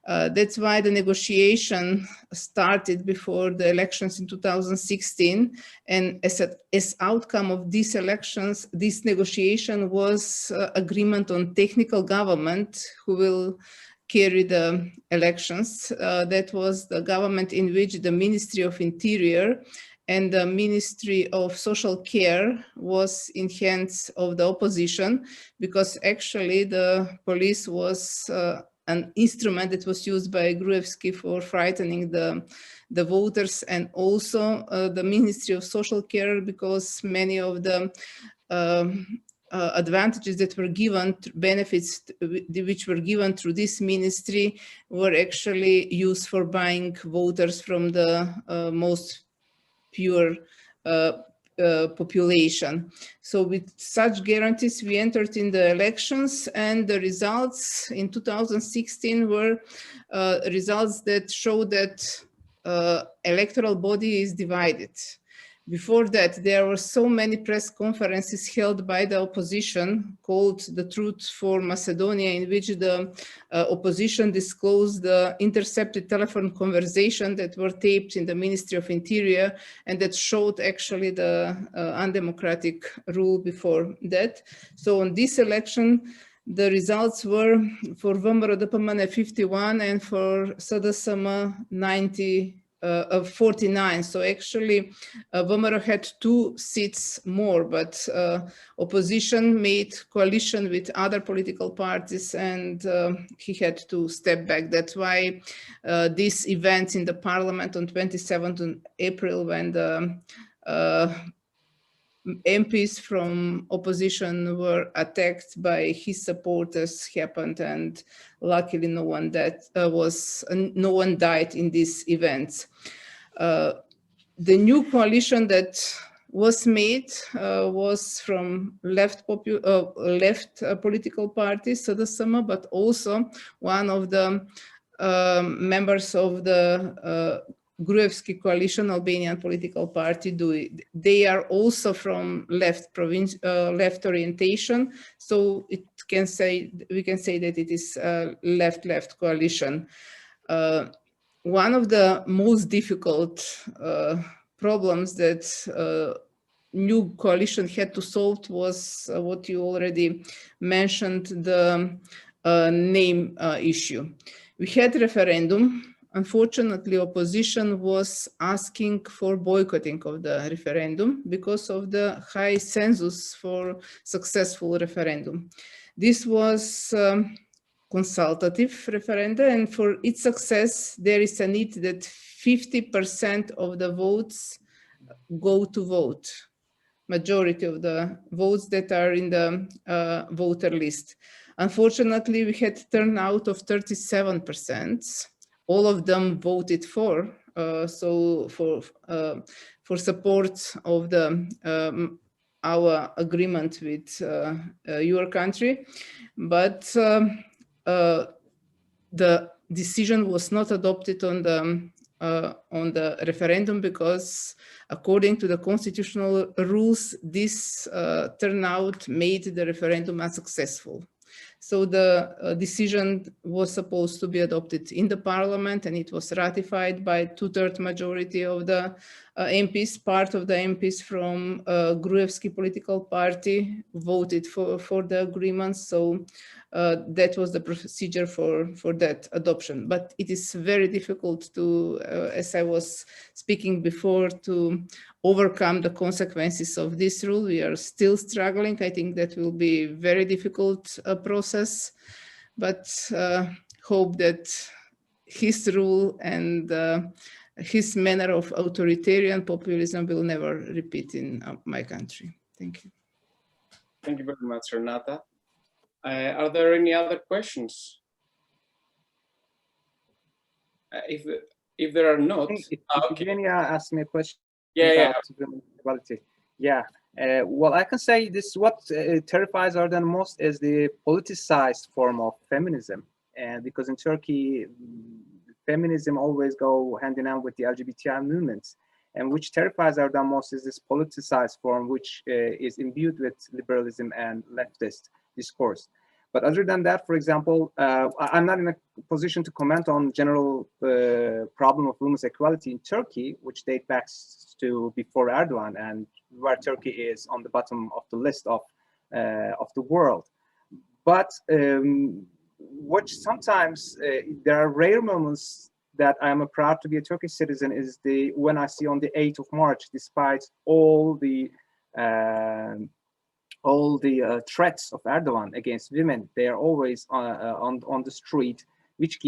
That's why the negotiation started before the elections in 2016, and as outcome of these elections, this negotiation was agreement on technical government who will carry the elections. That was the government in which the Ministry of Interior and the Ministry of Social Care was in hands of the opposition, because actually the police was an instrument that was used by Gruevski for frightening the voters, and also the Ministry of Social Care, because many of the advantages that were given, benefits which were given through this ministry, were actually used for buying voters from the most pure population. So with such guarantees, we entered in the elections, and the results in 2016 were results that show that electoral body is divided. Before that, there were so many press conferences held by the opposition called The Truth for Macedonia, in which the opposition disclosed the intercepted telephone conversation that were taped in the Ministry of Interior, and that showed actually the undemocratic rule before that. So on this election, the results were for VMRO DPMNE 51 and for SDSM 49. So actually VMRO had 2 seats more, but opposition made coalition with other political parties, and he had to step back. That's why this event in the parliament on 27th April, when the MPs from opposition were attacked by his supporters, happened, and luckily no one died in these events. The new coalition that was made was from left political parties, SDSM, but also one of the members of the Gruevski coalition Albanian political party do. They are also from left orientation, so we can say that it is a left coalition. One of the most difficult problems that new coalition had to solve was what you already mentioned, the name issue. We had referendum. Unfortunately, opposition was asking for boycotting of the referendum because of the high census for successful referendum. This was consultative referendum, and for its success, there is a need that 50% of the votes go to vote, majority of the votes that are in the voter list. Unfortunately, we had turnout of 37%. All of them voted for, so for support of the our agreement with your country, but the decision was not adopted on the referendum because, according to the constitutional rules, this turnout made the referendum unsuccessful. So the decision was supposed to be adopted in the parliament, and it was ratified by 2/3 majority of the MPs. Part of the MPs from Gruevski political party voted for the agreement. So that was the procedure for that adoption. But it is very difficult to, as I was speaking before, to overcome the consequences of this rule. We are still struggling. I think that will be a very difficult process, but hope that his rule and his manner of authoritarian populism will never repeat in my country. Thank you. Thank you very much, Renata. Are there any other questions? If there are not, Ifigeneia asked me a question. Yeah. Equality. Yeah. Well, I can say this: what terrifies Erdogan most is the politicized form of feminism, and because in Turkey, feminism always go hand in hand with the LGBTI movements, and which terrifies Erdogan most is this politicized form, which is imbued with liberalism and leftist discourse. But other than that, for example, I'm not in a position to comment on general problem of women's equality in Turkey, which dates back to before Erdogan, and where Turkey is on the bottom of the list of the world. But what sometimes there are rare moments that I am proud to be a Turkish citizen is when I see on the 8th of March, despite all the threats of Erdogan against women, they are always on the street, which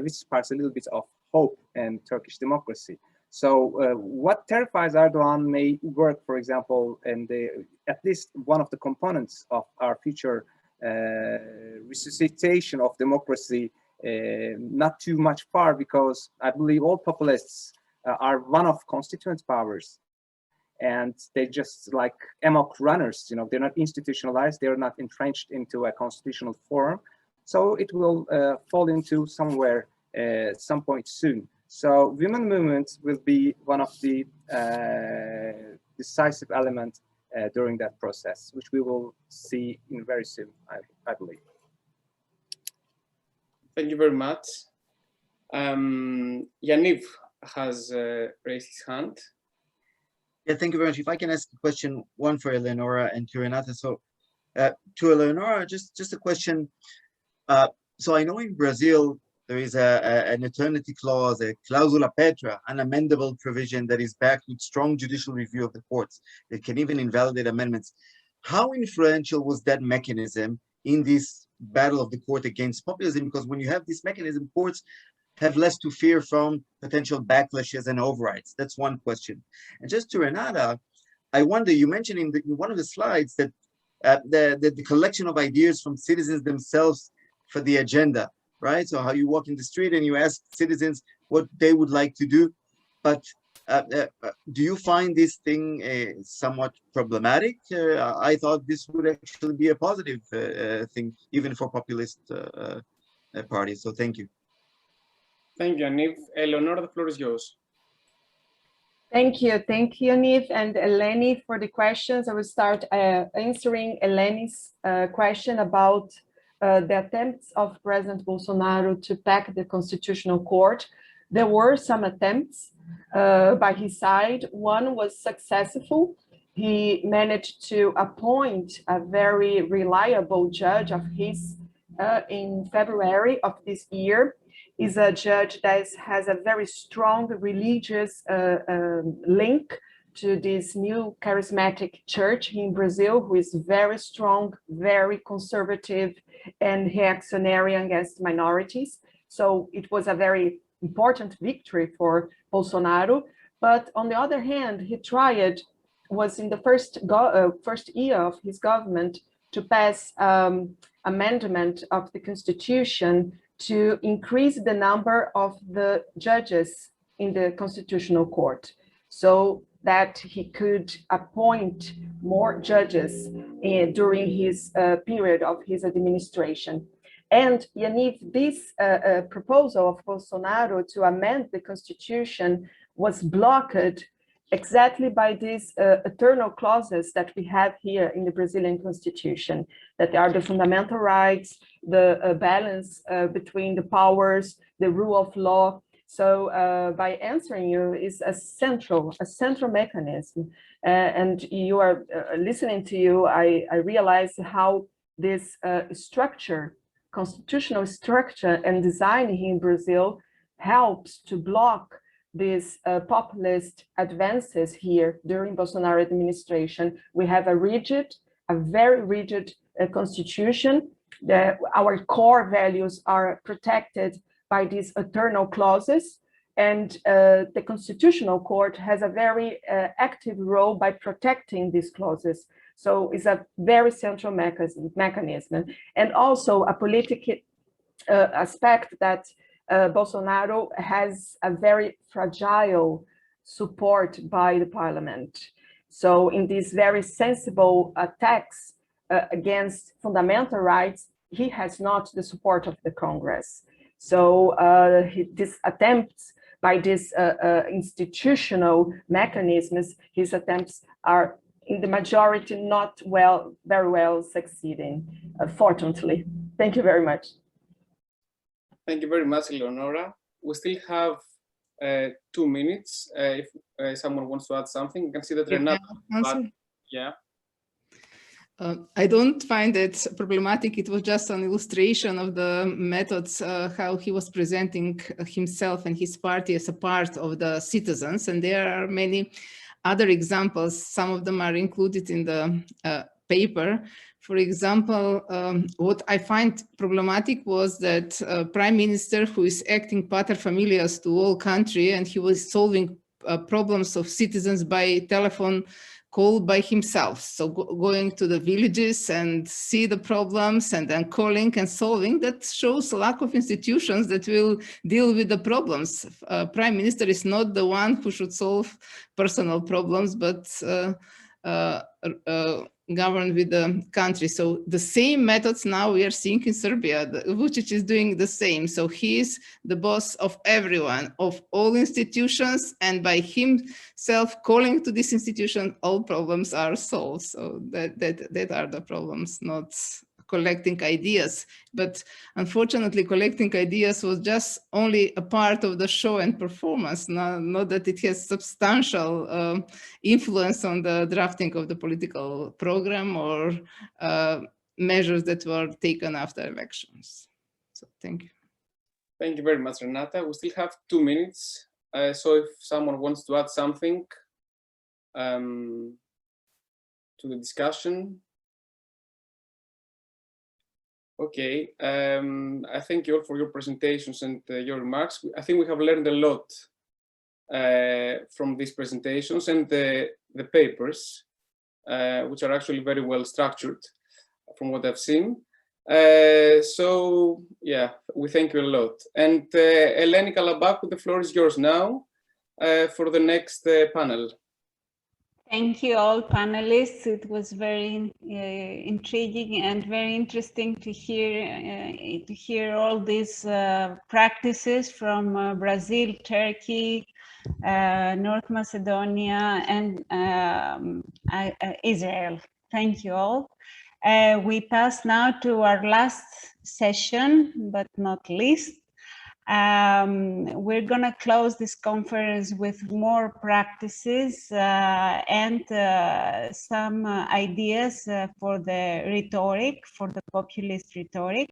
sparks a little bit of hope in Turkish democracy. So what terrifies Erdogan may work, for example, in at least one of the components of our future resuscitation of democracy, not too much far, because I believe all populists are one of constituent powers. And they just like amok runners, they're not institutionalized, they're not entrenched into a constitutional form. So it will fall into somewhere some point soon. So women movement will be one of the decisive elements during that process, which we will see in very soon, I believe. Thank you very much. Yaniv has raised his hand. Yeah, thank you very much. If I can ask a question, one for Eleonora and to Renata. So to Eleonora, just a question. So I know in Brazil, there is an eternity clause, a clausula petra, an amendable provision that is backed with strong judicial review of the courts that can even invalidate amendments. How influential was that mechanism in this battle of the court against populism? Because when you have this mechanism, courts have less to fear from potential backlashes and overrides. That's one question. And just to Renata, I wonder, you mentioned in one of the slides that the collection of ideas from citizens themselves for the agenda, right? So how you walk in the street and you ask citizens what they would like to do. But do you find this thing somewhat problematic? I thought this would actually be a positive thing, even for populist parties. So thank you. Thank you, Yaniv. Eleonora, the floor is yours. Thank you, Yaniv and Eleni for the questions. I will start answering Eleni's question about the attempts of President Bolsonaro to pack the Constitutional Court. There were some attempts by his side. One was successful. He managed to appoint a very reliable judge of his in February of this year. Is a judge that has a very strong religious link to this new charismatic church in Brazil, who is very strong, very conservative and reactionary against minorities. So it was a very important victory for Bolsonaro. But on the other hand, he was in the first year of his government to pass amendment of the constitution to increase the number of the judges in the Constitutional Court so that he could appoint more judges during his period of his administration. And Yaniv, this proposal of Bolsonaro to amend the constitution was blocked exactly by these eternal clauses that we have here in the Brazilian constitution, that are the fundamental rights, the balance between the powers, the rule of law. So by answering you is a central mechanism. And you are listening to you, I realize how this structure, constitutional structure and design here in Brazil helps to block these populist advances here during Bolsonaro administration. We have a very rigid constitution. Our core values are protected by these eternal clauses, and the Constitutional Court has a very active role by protecting these clauses. So it's a very central mechanism, and also a political aspect that Bolsonaro has a very fragile support by the parliament. So in these very sensible attacks against fundamental rights, he has not the support of the Congress. So these attempts by these institutional mechanisms, his attempts are in the majority not very well succeeding, fortunately. Thank you very much. Thank you very much, Eleonora. We still have 2 minutes. If someone wants to add something, you can see that Renata. Yeah. I don't find it problematic. It was just an illustration of the methods, how he was presenting himself and his party as a part of the citizens. And there are many other examples. Some of them are included in the paper. For example, what I find problematic was that prime minister who is acting pater familias to all country, and he was solving problems of citizens by telephone call by himself. So going to the villages and see the problems and then calling and solving, that shows a lack of institutions that will deal with the problems. Prime minister is not the one who should solve personal problems, but govern with the country. So the same methods now we are seeing in Serbia. Vučić is doing the same. So he is the boss of everyone, of all institutions, and by himself calling to this institution, all problems are solved. So that are the problems, not collecting ideas. But unfortunately, collecting ideas was just only a part of the show and performance, not that it has substantial influence on the drafting of the political program or measures that were taken after elections. So thank you. Thank you very much, Renata. We still have 2 minutes. So if someone wants to add something to the discussion. Okay, I thank you all for your presentations and your remarks. I think we have learned a lot from these presentations and the papers, which are actually very well structured from what I've seen. So yeah, we thank you a lot. And Eleni Kalambakou, the floor is yours now for the next panel. Thank you all panelists. It was very intriguing and very interesting to hear all these practices from Brazil, Turkey, North Macedonia, and Israel. Thank you all. We pass now to our last session, but not least. We're going to close this conference with more practices and some ideas for the rhetoric, for the populist rhetoric.